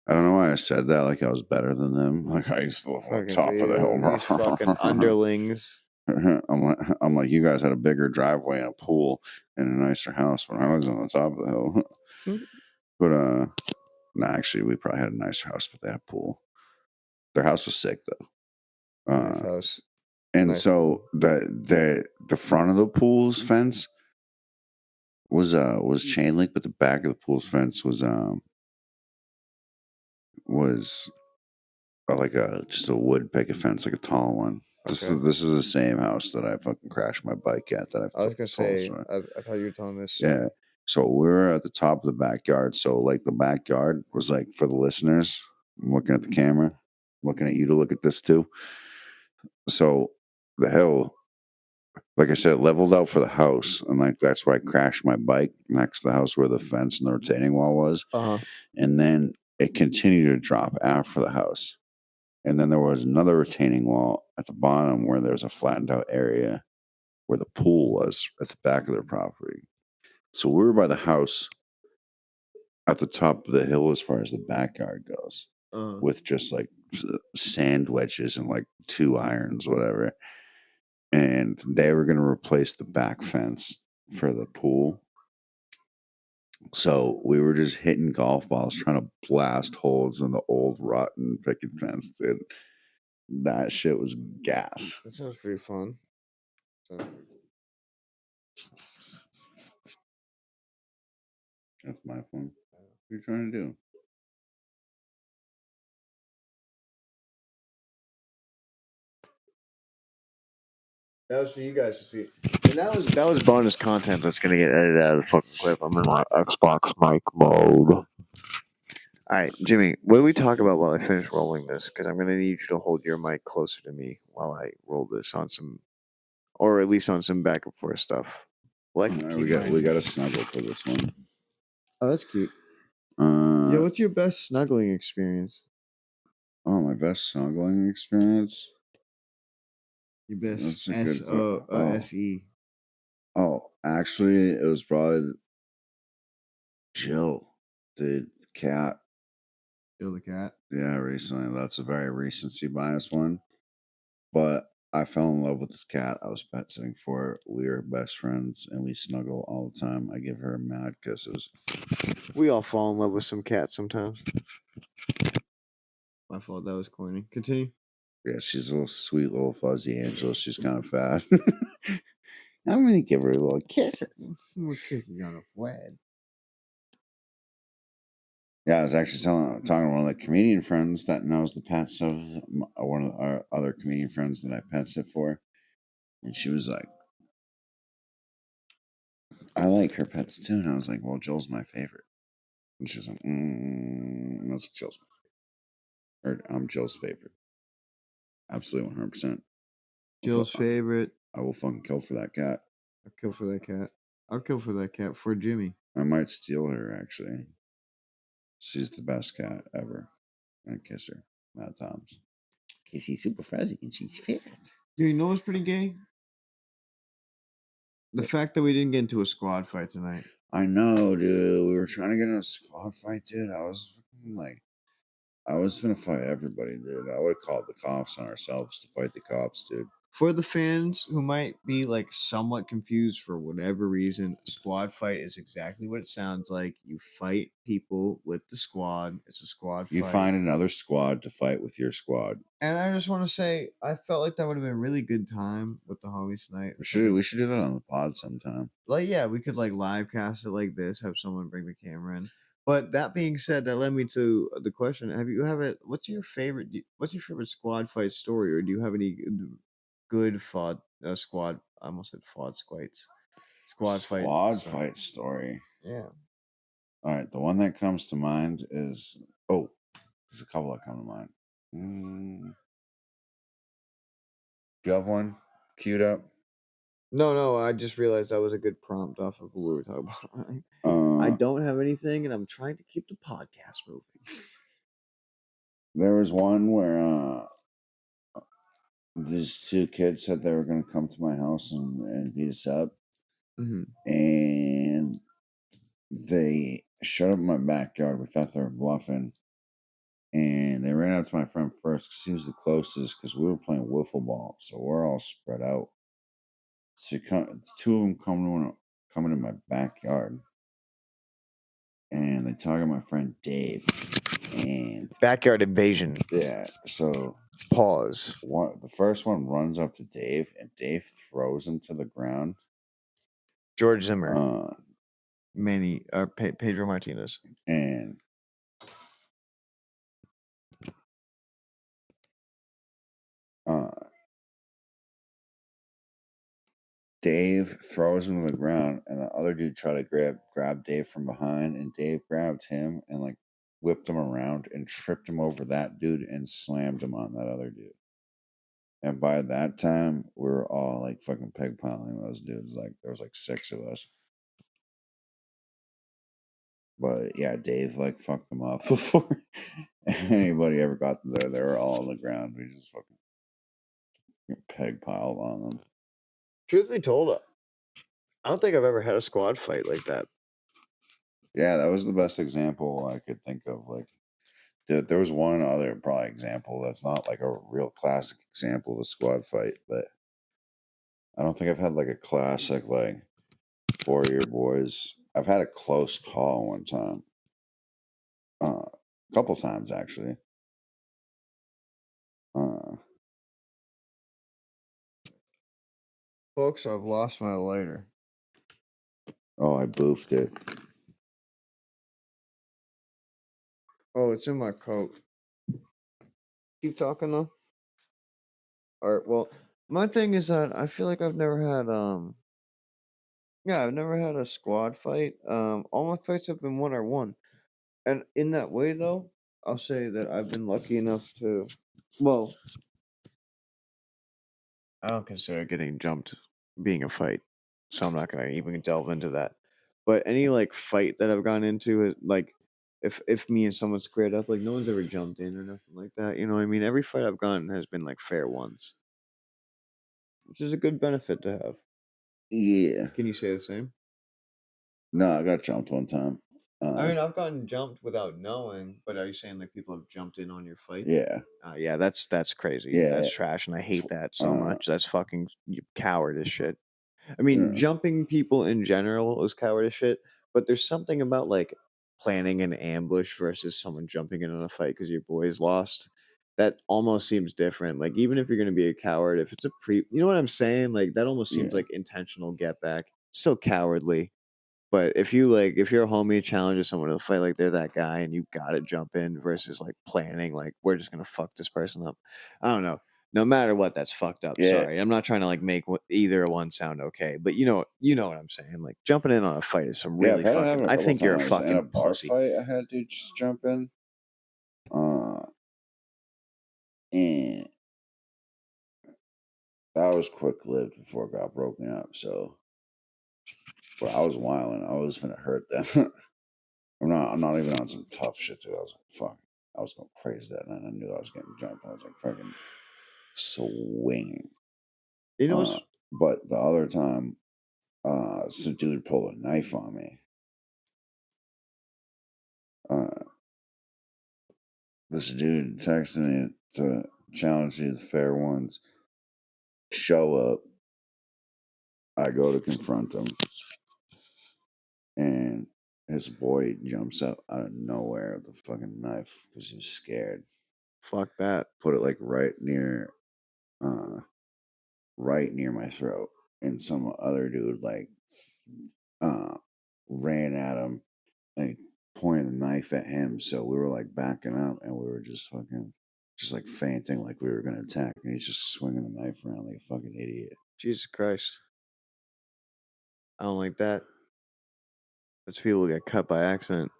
Speaker 1: I don't know why I said that like I was better than them. Like I used to live on top of the hill.
Speaker 2: These fucking underlings.
Speaker 1: I'm like, you guys had a bigger driveway and a pool and a nicer house when I was on the top of the hill. But no, actually, we probably had a nicer house, but they had a pool. Their house was sick though.
Speaker 2: Nice house.
Speaker 1: And
Speaker 2: Nice
Speaker 1: so the front of the pool's fence was chain link, but the back of the pool's fence was like just a wood picket fence, like a tall one. This is the same house that I fucking crashed my bike at. That
Speaker 2: I was gonna say, I thought you were telling this.
Speaker 1: Yeah. So we were at the top of the backyard. So like the backyard was like for the listeners. I'm looking at the camera, looking at you to look at this too. So the hill, like I said, it leveled out for the house, and like that's where I crashed my bike next to the house where the fence and the retaining wall was.
Speaker 2: Uh-huh.
Speaker 1: And then it continued to drop after the house. And then there was another retaining wall at the bottom where there's a flattened out area where the pool was at the back of their property. So we were by the house at the top of the hill as far as the backyard goes, with just like sand wedges and like 2 irons, whatever. And they were going to replace the back fence for the pool. So we were just hitting golf balls trying to blast holes in the old rotten picket fence, dude. That shit was gas.
Speaker 2: That sounds pretty fun.
Speaker 1: That's my phone. What are you trying to do?
Speaker 2: That was for you guys to see. And that was bonus content that's gonna get edited out of the fucking clip. I'm in my Xbox mic mode. All right, Jimmy, what do we talk about while I finish rolling this? Because I'm gonna need you to hold your mic closer to me while I roll this on some, or at least on some back and forth stuff.
Speaker 1: Like we got a snuggle for this one.
Speaker 2: Oh, that's cute. Yeah, what's your best snuggling experience?
Speaker 1: Oh, my best snuggling experience.
Speaker 2: Your best
Speaker 1: That's a good
Speaker 2: SE.
Speaker 1: Oh, actually, it was probably Jill, the cat.
Speaker 2: Jill the cat.
Speaker 1: Yeah, recently. That's a very recency bias one. But I fell in love with this cat. I was pet sitting for her. We are best friends and we snuggle all the time. I give her mad kisses.
Speaker 2: We all fall in love with some cats sometimes. My fault. That was corny. Continue.
Speaker 1: Yeah, she's a little sweet little fuzzy angel. She's kind of fat. I'm gonna give her a little kiss.
Speaker 2: We're kicking on a flag.
Speaker 1: Yeah, I was actually talking to one of the comedian friends that knows the pets of one of our other comedian friends that I pet sit for, and she was like, "I like her pets too," and I was like, "Well, Jill's my favorite," and she's like, "That's Jill's my favorite." Or I'm Jill's favorite. Absolutely 100%.
Speaker 2: Jill's favorite.
Speaker 1: I will fucking kill for that cat.
Speaker 2: I'll kill for that cat. I'll kill for that cat for Jimmy.
Speaker 1: I might steal her, actually. She's the best cat ever. And kiss her at times. Because she's super fuzzy and she's fat.
Speaker 2: Dude, you know what's pretty gay? The fact that we didn't get into a squad fight tonight.
Speaker 1: I know, dude. We were trying to get in a squad fight, dude. I was gonna fight everybody, dude. I would have called the cops on ourselves to fight the cops, dude.
Speaker 2: For the fans who might be like somewhat confused for whatever reason, a squad fight is exactly what it sounds like. You fight people with the squad. It's a squad fight.
Speaker 1: You find another squad to fight with your squad.
Speaker 2: And I just want to say, I felt like that would have been a really good time with the homies tonight.
Speaker 1: We should do that on the pod sometime.
Speaker 2: Like, yeah, we could like live cast it like this, have someone bring the camera in. But that being said, that led me to the question: what's your favorite squad fight story, or do you have any good squad? I almost said fought squites.
Speaker 1: Squad fight story.
Speaker 2: Yeah.
Speaker 1: All right, the one that comes to mind is there's a couple that come to mind. Do you have one queued up?
Speaker 2: No, I just realized that was a good prompt off of what we were talking about. I don't have anything, and I'm trying to keep the podcast moving.
Speaker 1: There was one where these 2 kids said they were going to come to my house and beat us up.
Speaker 2: Mm-hmm.
Speaker 1: And they showed up in my backyard. We thought they were bluffing. And they ran out to my friend first because he was the closest because we were playing wiffle ball. So we're all spread out. So 2 of them coming in my backyard. And they target my friend Dave. And
Speaker 2: Backyard invasion.
Speaker 1: yeah, so
Speaker 2: Pause.
Speaker 1: the first one runs up to Dave, and Dave throws him to the ground.
Speaker 2: George Zimmer. Pedro Martinez.
Speaker 1: And Dave throws him to the ground, and the other dude tried to grab Dave from behind, and Dave grabbed him and like whipped him around and tripped him over that dude and slammed him on that other dude. And by that time, we were all like fucking peg piling those dudes. Like there was like 6 of us. But yeah, Dave like fucked them up before anybody ever got there. They were all on the ground. We just fucking peg piled on them.
Speaker 2: Truth be told, I don't think I've ever had a squad fight like that.
Speaker 1: Yeah, that was the best example I could think of. Like, there was one other probably example that's not like a real classic example of a squad fight, but I don't think I've had like a classic like 4-year boys. I've had a close call one time, a couple times actually.
Speaker 2: Folks, I've lost my lighter.
Speaker 1: Oh, I boofed it.
Speaker 2: Oh, it's in my coat. Keep talking though. All right. Well, my thing is that I feel like I've never had I've never had a squad fight. All my fights have been 1-on-1, and in that way though, I'll say that I've been lucky enough to. Well, I don't consider getting jumped being a fight, so I'm not gonna even delve into that. But any like fight that I've gone into, like if me and someone squared up, like no one's ever jumped in or nothing like that. You know what I mean? Every fight I've gotten has been like fair ones, which is a good benefit to have.
Speaker 1: Yeah.
Speaker 2: Can you say the same?
Speaker 1: No, I got jumped one time.
Speaker 2: I mean, I've gotten jumped without knowing, but are you saying like people have jumped in on your fight?
Speaker 1: Yeah.
Speaker 2: Yeah, that's crazy.
Speaker 1: Yeah.
Speaker 2: That's trash, and I hate that so
Speaker 1: Uh,
Speaker 2: much. That's fucking cowardice shit. I mean,
Speaker 1: yeah.
Speaker 2: jumping people in general is cowardice shit, but there's something about like planning an ambush versus someone jumping in on a fight because your boy is lost. That almost seems different. Like even if you're gonna be a coward, if it's you know what I'm saying? Like that almost seems
Speaker 1: Yeah.
Speaker 2: like intentional get back. So cowardly. But if you're a homie challenges someone to fight like they're that guy and you gotta jump in versus like planning like we're just gonna fuck this person up. I don't know. No matter what, that's fucked up.
Speaker 1: Yeah.
Speaker 2: Sorry, I'm not trying to like make either one sound okay, but you know what I'm saying. Like jumping in on a fight is some
Speaker 1: Yeah,
Speaker 2: really
Speaker 1: I've had it happen
Speaker 2: fucking.
Speaker 1: a
Speaker 2: I
Speaker 1: couple
Speaker 2: think you're a
Speaker 1: times. In a
Speaker 2: fucking
Speaker 1: bar
Speaker 2: pussy.
Speaker 1: fight, I had to just jump in. And that was quick lived before it got broken up. So, but I was wilding. I was gonna hurt them. I'm not even on some tough shit too. I was like, fuck. I was going crazy that night. I knew I was getting jumped. I was like fucking swinging.
Speaker 2: You know what's
Speaker 1: But the other time, some dude pulled a knife on me. This dude texted me to challenge these fair ones. Show up. I go to confront him. And his boy jumps up out of nowhere with a fucking knife because he was scared.
Speaker 2: fuck that?
Speaker 1: Put it like right near my throat. And some other dude like ran at him and pointed the knife at him. So we were like backing up and we were just fucking just like fainting like we were gonna attack. And he's just swinging the knife around like a fucking idiot.
Speaker 2: Jesus Christ! I don't like that. That's people get cut by accident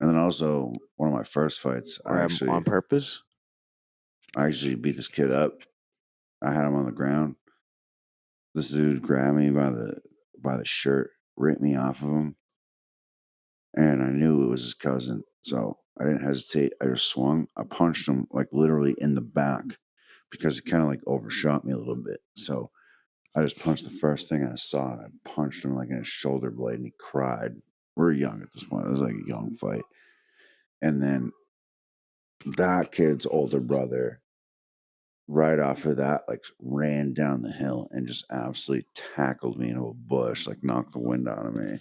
Speaker 1: And then also one of my first fights,
Speaker 2: or on purpose.
Speaker 1: I actually beat this kid up. I had him on the ground. This dude grabbed me by the shirt, ripped me off of him, and I knew it was his cousin. So I didn't hesitate. I just swung. I punched him like literally in the back because it kind of like overshot me a little bit. So I just punched the first thing I saw. And I punched him like in his shoulder blade, and he cried. We're young at this point. It was like a young fight. And then that kid's older brother, right off of that, like ran down the hill and just absolutely tackled me into a bush, like knocked the wind out of me.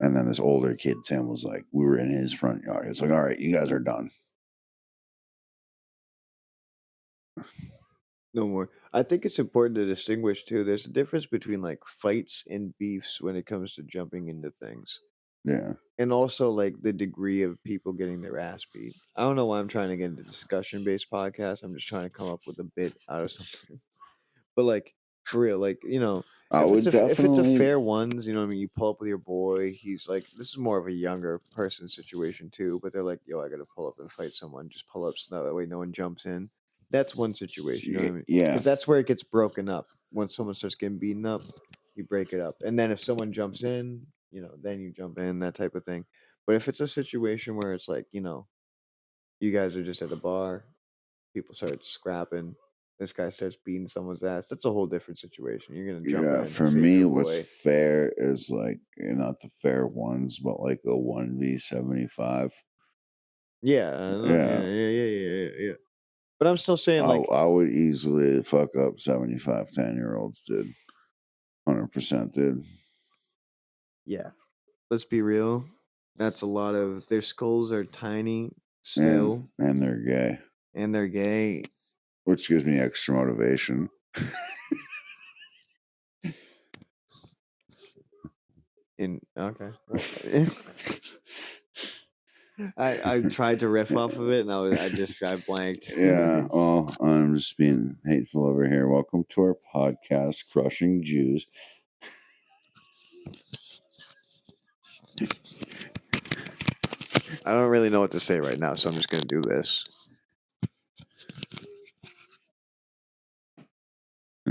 Speaker 1: And then this older kid, Tim, was like, we were in his front yard. It's like, all right, you guys are done.
Speaker 2: No more. I think it's important to distinguish too. There's a difference between like fights and beefs when it comes to jumping into things.
Speaker 1: Yeah.
Speaker 2: And also like the degree of people getting their ass beat. I don't know why I'm trying to get into discussion based podcast. I'm just trying to come up with a bit out of something. But like for real, like
Speaker 1: I
Speaker 2: if
Speaker 1: would
Speaker 2: it's a
Speaker 1: definitely.
Speaker 2: fair ones, you know what I mean. You pull up with your boy. He's like, this is more of a younger person situation too. But they're like, yo, I got to pull up and fight someone. Just pull up so that way no one jumps in. That's one situation. You know what I mean?
Speaker 1: Yeah.
Speaker 2: Because that's where it gets broken up. When someone starts getting beaten up, you break it up. And then if someone jumps in, then you jump in, that type of thing. But if it's a situation where it's like, you guys are just at a bar, people start scrapping, this guy starts beating someone's ass, that's a whole different situation. You're gonna jump
Speaker 1: Yeah,
Speaker 2: in,
Speaker 1: for
Speaker 2: save
Speaker 1: me,
Speaker 2: your
Speaker 1: what's
Speaker 2: boy.
Speaker 1: fair is like not the fair ones, but like a 1v75.
Speaker 2: Yeah, I know,
Speaker 1: Yeah,
Speaker 2: yeah. But I'm still saying, like,
Speaker 1: I would easily fuck up 75 10-year-olds, dude. 100%, dude.
Speaker 2: yeah, let's be real. That's a lot of their skulls are tiny
Speaker 1: And
Speaker 2: still,
Speaker 1: and they're gay,
Speaker 2: and they're gay.
Speaker 1: which gives me extra motivation.
Speaker 2: Okay, I tried to riff off of it, and I blanked.
Speaker 1: Yeah, well, I'm just being hateful over here. Welcome to our podcast, Crushing Jews.
Speaker 2: I don't really know what to say right now, so I'm just gonna do this.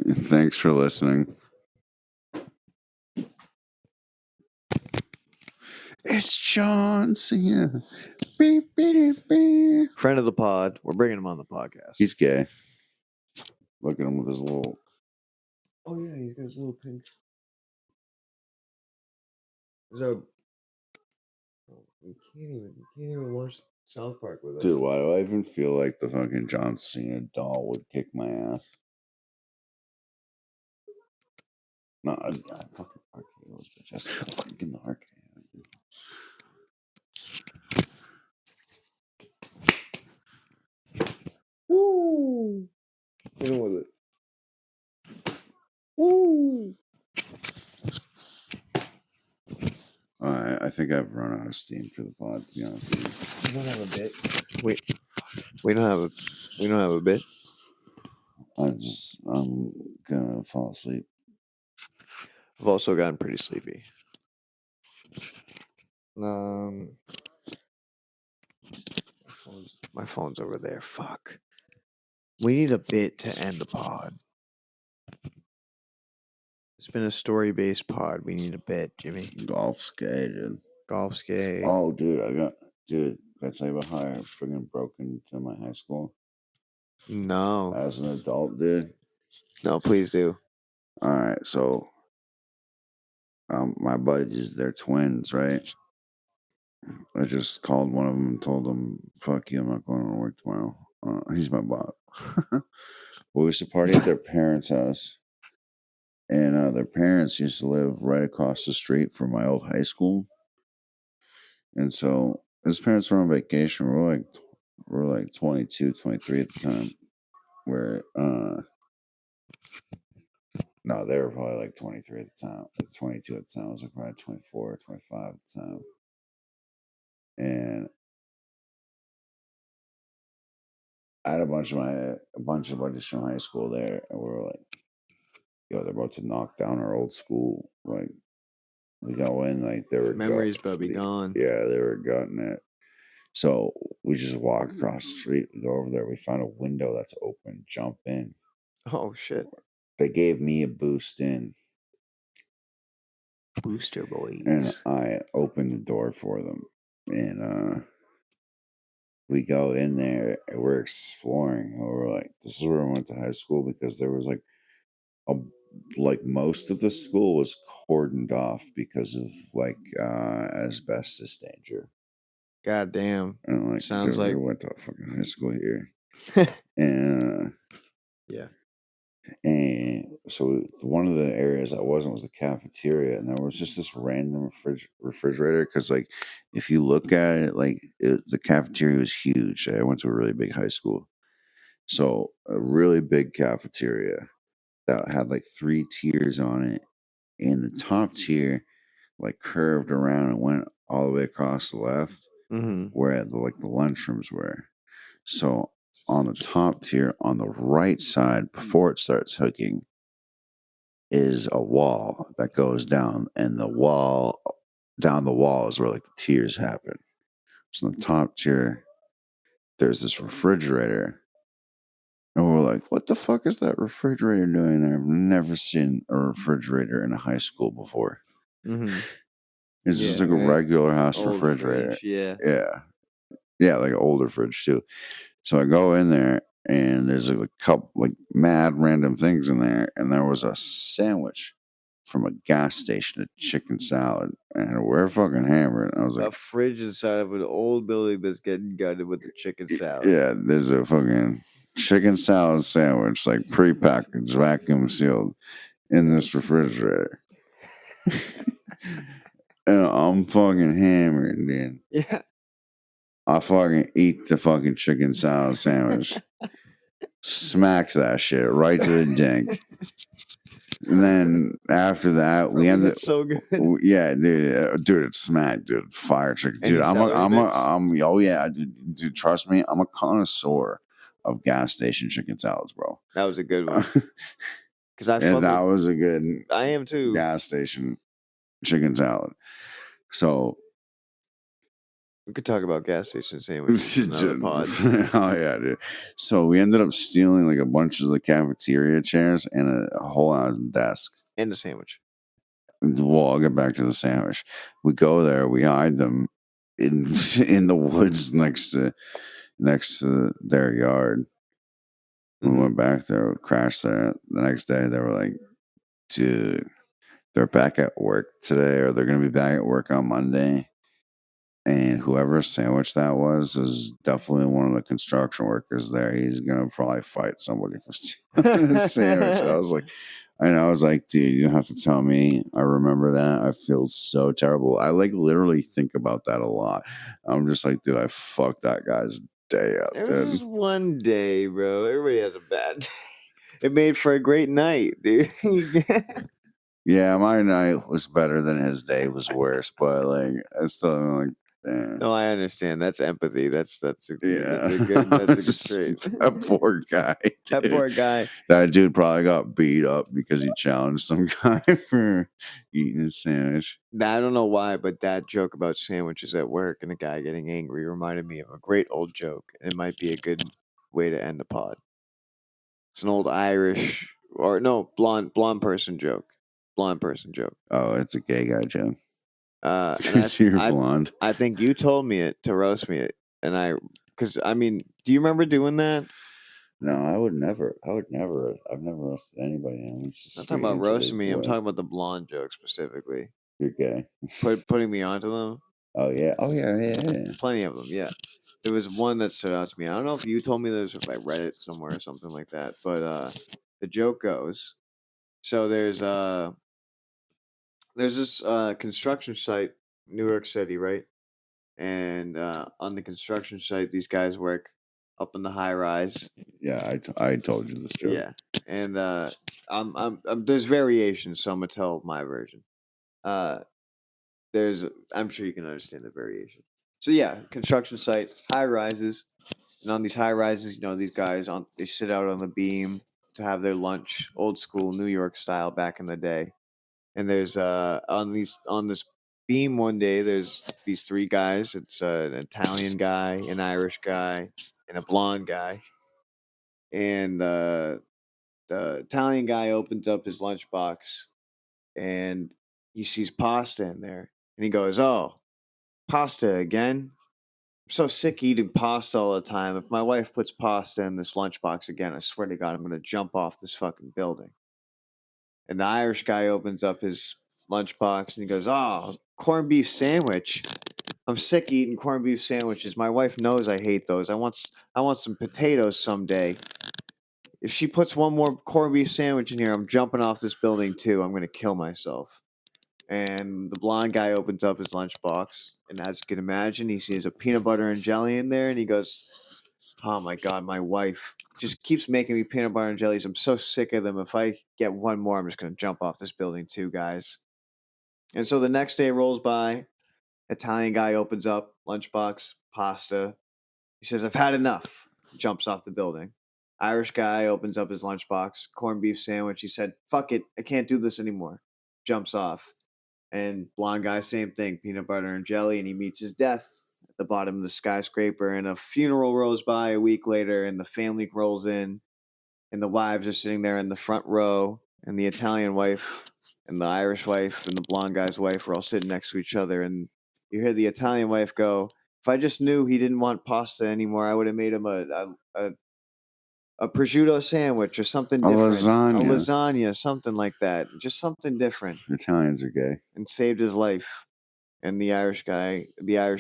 Speaker 1: Thanks for listening. It's John Cena. Beep, beep, beep.
Speaker 2: Friend of the pod, we're bringing him on the podcast.
Speaker 1: He's gay. Look at him with his little.
Speaker 2: Oh yeah, he's got his little pink. So you can't even watch South Park with us.
Speaker 1: Dude, why do I even feel like the fucking John Cena doll would kick my ass? No, I fucking arcade. Just fucking in the arcade.
Speaker 2: Woo! Hit him with it. Woo!
Speaker 1: I think I've run out of steam for the pod, to be honest with
Speaker 2: We don't have a bit. Wait, we don't have a bit.
Speaker 1: you. I'm gonna fall asleep.
Speaker 2: I've also gotten pretty sleepy. My phone's over there. Fuck. We need a bit to end the pod. It's been a story-based pod. We need a bit, Jimmy.
Speaker 1: Golf's gay, dude.
Speaker 2: Golf's gay.
Speaker 1: Oh, dude, can I tell you about how I freaking broke into my high school?
Speaker 2: No.
Speaker 1: As an adult, dude.
Speaker 2: No, please do.
Speaker 1: All right, so my buddies, they're twins, right? I just called one of them and told him, "Fuck you, I'm not going to work tomorrow." He's my boss. We used to party at their parents' house, and their parents used to live right across the street from my old high school. And so his parents were on vacation. We're like 22, 23 at the time. Where no, they were probably like 23 at the time. Like 22 at the time. I was like probably 24 or 25 at the time. And I had a bunch of buddies from high school there, and we were like, "Yo, they're about to knock down our old school." Like, we go in, like they were
Speaker 2: Memories, but be gone.
Speaker 1: Yeah, they were gutting it. So we just walk across the street. We go over there. We found a window that's open. Jump in.
Speaker 2: Oh shit!
Speaker 1: They gave me a boost in.
Speaker 2: Booster boys.
Speaker 1: And I opened the door for them, and we go in there and we're exploring. And we're like, this is where I went to high school, because there was like most of the school was cordoned off because of like asbestos danger.
Speaker 2: God damn.
Speaker 1: And like,
Speaker 2: sounds like
Speaker 1: went to fucking high school here, and
Speaker 2: yeah.
Speaker 1: And so one of the areas I wasn't was the cafeteria, and there was just this random refrigerator. Because like, if you look at it, like the cafeteria was huge. I went to a really big high school, so a really big cafeteria that had like 3 tiers on it, and the top tier like curved around and went all the way across the left, where the lunchrooms were. So on the top tier, on the right side, before it starts hooking, is a wall that goes down, and down the wall is where like the tiers happen. So in the top tier, there's this refrigerator, and we're like, "What the fuck is that refrigerator doing there?" I've never seen a refrigerator in a high school before. It's just
Speaker 2: Yeah,
Speaker 1: like a
Speaker 2: right.
Speaker 1: regular house
Speaker 2: Old
Speaker 1: refrigerator.
Speaker 2: fridge, yeah.
Speaker 1: Yeah, like an older fridge too. So I go in there, and there's a couple like mad random things in there, and there was a sandwich from a gas station, a chicken salad, and we're fucking hammered. I was
Speaker 2: A
Speaker 1: like,
Speaker 2: fridge inside of an old building that's getting gutted with the chicken salad.
Speaker 1: yeah, there's a fucking chicken salad sandwich, like pre-packaged, vacuum sealed, in this refrigerator. And I'm fucking hammered, dude.
Speaker 2: Yeah.
Speaker 1: I fucking eat the fucking chicken salad sandwich. Smacked that shit right to the dink. And then after that, we
Speaker 2: Bro,
Speaker 1: ended.
Speaker 2: that's so good.
Speaker 1: Yeah, dude, it's smacked, dude. Fire chicken, dude.
Speaker 2: Any celery bits?
Speaker 1: Oh yeah, dude. Trust me, I'm a connoisseur of gas station chicken salads, bro.
Speaker 2: That was a good one. Because I
Speaker 1: And that was a good
Speaker 2: I am too.
Speaker 1: gas station chicken salad. So
Speaker 2: We could talk about gas station sandwiches in another pod.
Speaker 1: oh yeah, dude. So we ended up stealing like a bunch of the cafeteria chairs and a whole ass desk.
Speaker 2: And a sandwich.
Speaker 1: Well, I'll get back to the sandwich. We go there, we hide them in in the woods next to their yard. We went back there, crashed there. The next day, they were like, "Dude, they're back at work today, or they're gonna be back at work on Monday." And whoever sandwich that was is definitely one of the construction workers there. He's gonna probably fight somebody for stealing his sandwich. I was like, dude, you don't have to tell me. I remember that. I feel so terrible. I like literally think about that a lot. I'm just like, dude, I fucked that guy's day up,
Speaker 2: It was
Speaker 1: dude.
Speaker 2: just one day, bro. Everybody has a bad day. It made for a great night, dude.
Speaker 1: Yeah, my night was better than his day was worse, but like, I still like, damn.
Speaker 2: No, I understand. That's empathy. That's a
Speaker 1: Yeah,
Speaker 2: good trait.
Speaker 1: that poor guy.
Speaker 2: That
Speaker 1: Dude.
Speaker 2: poor guy.
Speaker 1: That dude probably got beat up because he challenged some guy for eating his sandwich.
Speaker 2: I don't know why, but that joke about sandwiches at work and a guy getting angry reminded me of a great old joke. And it might be a good way to end the pod. It's an old Irish or no blonde person joke. Blonde person joke.
Speaker 1: Oh, it's a gay guy joke.
Speaker 2: And
Speaker 1: You're blonde.
Speaker 2: I think you told me it to roast me it, and because I mean, do you remember doing that?
Speaker 1: No, I would never. I've never roasted anybody. I'm just
Speaker 2: I'm talking about roasting me. I'm talking about the blonde joke specifically.
Speaker 1: You're gay.
Speaker 2: Putting me onto them.
Speaker 1: Oh yeah. Oh yeah.
Speaker 2: Plenty of them. Yeah. There was one that stood out to me. I don't know if you told me this or if I read it somewhere or something like that. But the joke goes: so there's this construction site, New York City, right? And on the construction site, these guys work up in the high rise.
Speaker 1: Yeah, I told you this joke.
Speaker 2: Yeah, and there's variations, so I'm gonna tell my version. Uh, I'm sure you can understand the variation. So yeah, construction site, high rises, and on these high rises, these guys they sit out on the beam to have their lunch, old school New York style back in the day. And there's on this beam one day, there's these three guys. It's an Italian guy, an Irish guy, and a blonde guy. And the Italian guy opens up his lunchbox and he sees pasta in there. And he goes, "Oh, pasta again? I'm so sick of eating pasta all the time. If my wife puts pasta in this lunchbox again, I swear to God, I'm going to jump off this fucking building." And the Irish guy opens up his lunchbox and he goes, "Oh, corned beef sandwich. I'm sick of eating corned beef sandwiches. My wife knows I hate those. I want some potatoes someday. If she puts one more corned beef sandwich in here, I'm jumping off this building too. I'm going to kill myself." And the blonde guy opens up his lunchbox, and as you can imagine, he sees a peanut butter and jelly in there, and he goes, "Oh my God, my wife just keeps making me peanut butter and jellies. I'm so sick of them. If I get one more, I'm just going to jump off this building too, guys." And so the next day rolls by. Italian guy opens up lunchbox, pasta. He says, "I've had enough." Jumps off the building. Irish guy opens up his lunchbox, corned beef sandwich. He said, "Fuck it, I can't do this anymore." Jumps off. And blonde guy, same thing, peanut butter and jelly, and he meets his death at the bottom of the skyscraper. And a funeral rolls by a week later, and the family rolls in, and the wives are sitting there in the front row, and the Italian wife and the Irish wife and the blonde guy's wife were all sitting next to each other, and you hear the Italian wife go, "If I just knew he didn't want pasta anymore, I would have made him a prosciutto sandwich or something
Speaker 1: A
Speaker 2: different,
Speaker 1: lasagna.
Speaker 2: a lasagna, something like that, just something different."
Speaker 1: Italians are gay.
Speaker 2: And saved his life. And the Irish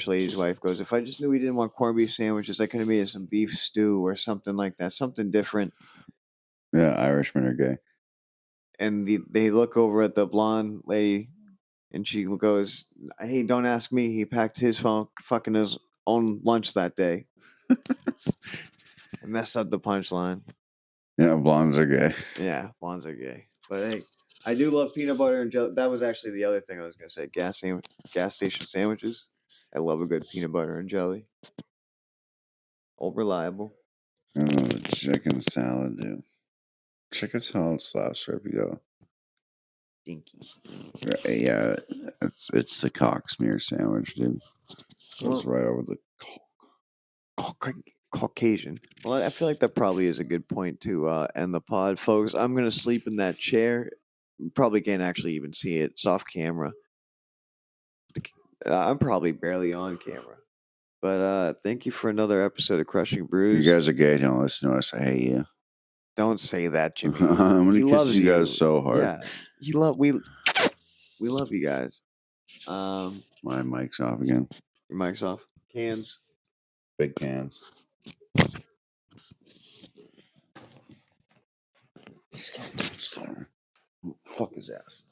Speaker 2: lady's wife goes, "If I just knew he didn't want corned beef sandwiches, I could have made him some beef stew or something like that, something different."
Speaker 1: Yeah, Irishmen are gay.
Speaker 2: And they look over at the blonde lady, and she goes, "Hey, don't ask me. He packed his fucking his own lunch that day." I messed up the punchline.
Speaker 1: Yeah, blondes are gay.
Speaker 2: Yeah, blondes are gay. But hey, I do love peanut butter and jelly. That was actually the other thing I was gonna say. Gas station sandwiches. I love a good peanut butter and jelly. All reliable.
Speaker 1: Oh, chicken salad, dude. Chicken salad slaps wherever you go.
Speaker 2: Dinky.
Speaker 1: Yeah, it's the cock smear sandwich, dude. Goes right over the
Speaker 2: Caucasian. Well, I feel like that probably is a good point to end the pod, folks. I'm gonna sleep in that chair. Probably can't actually even see it. It's off camera. I'm probably barely on camera. But thank you for another episode of Crushing Brews.
Speaker 1: You guys are gay. Don't listen to us. I hate you.
Speaker 2: Don't say that, Jimmy.
Speaker 1: I'm
Speaker 2: He
Speaker 1: gonna
Speaker 2: loves
Speaker 1: kiss you guys so hard.
Speaker 2: Yeah, we love you guys.
Speaker 1: My mic's off again.
Speaker 2: Your mic's off. Cans.
Speaker 1: Big cans. Fuck his ass.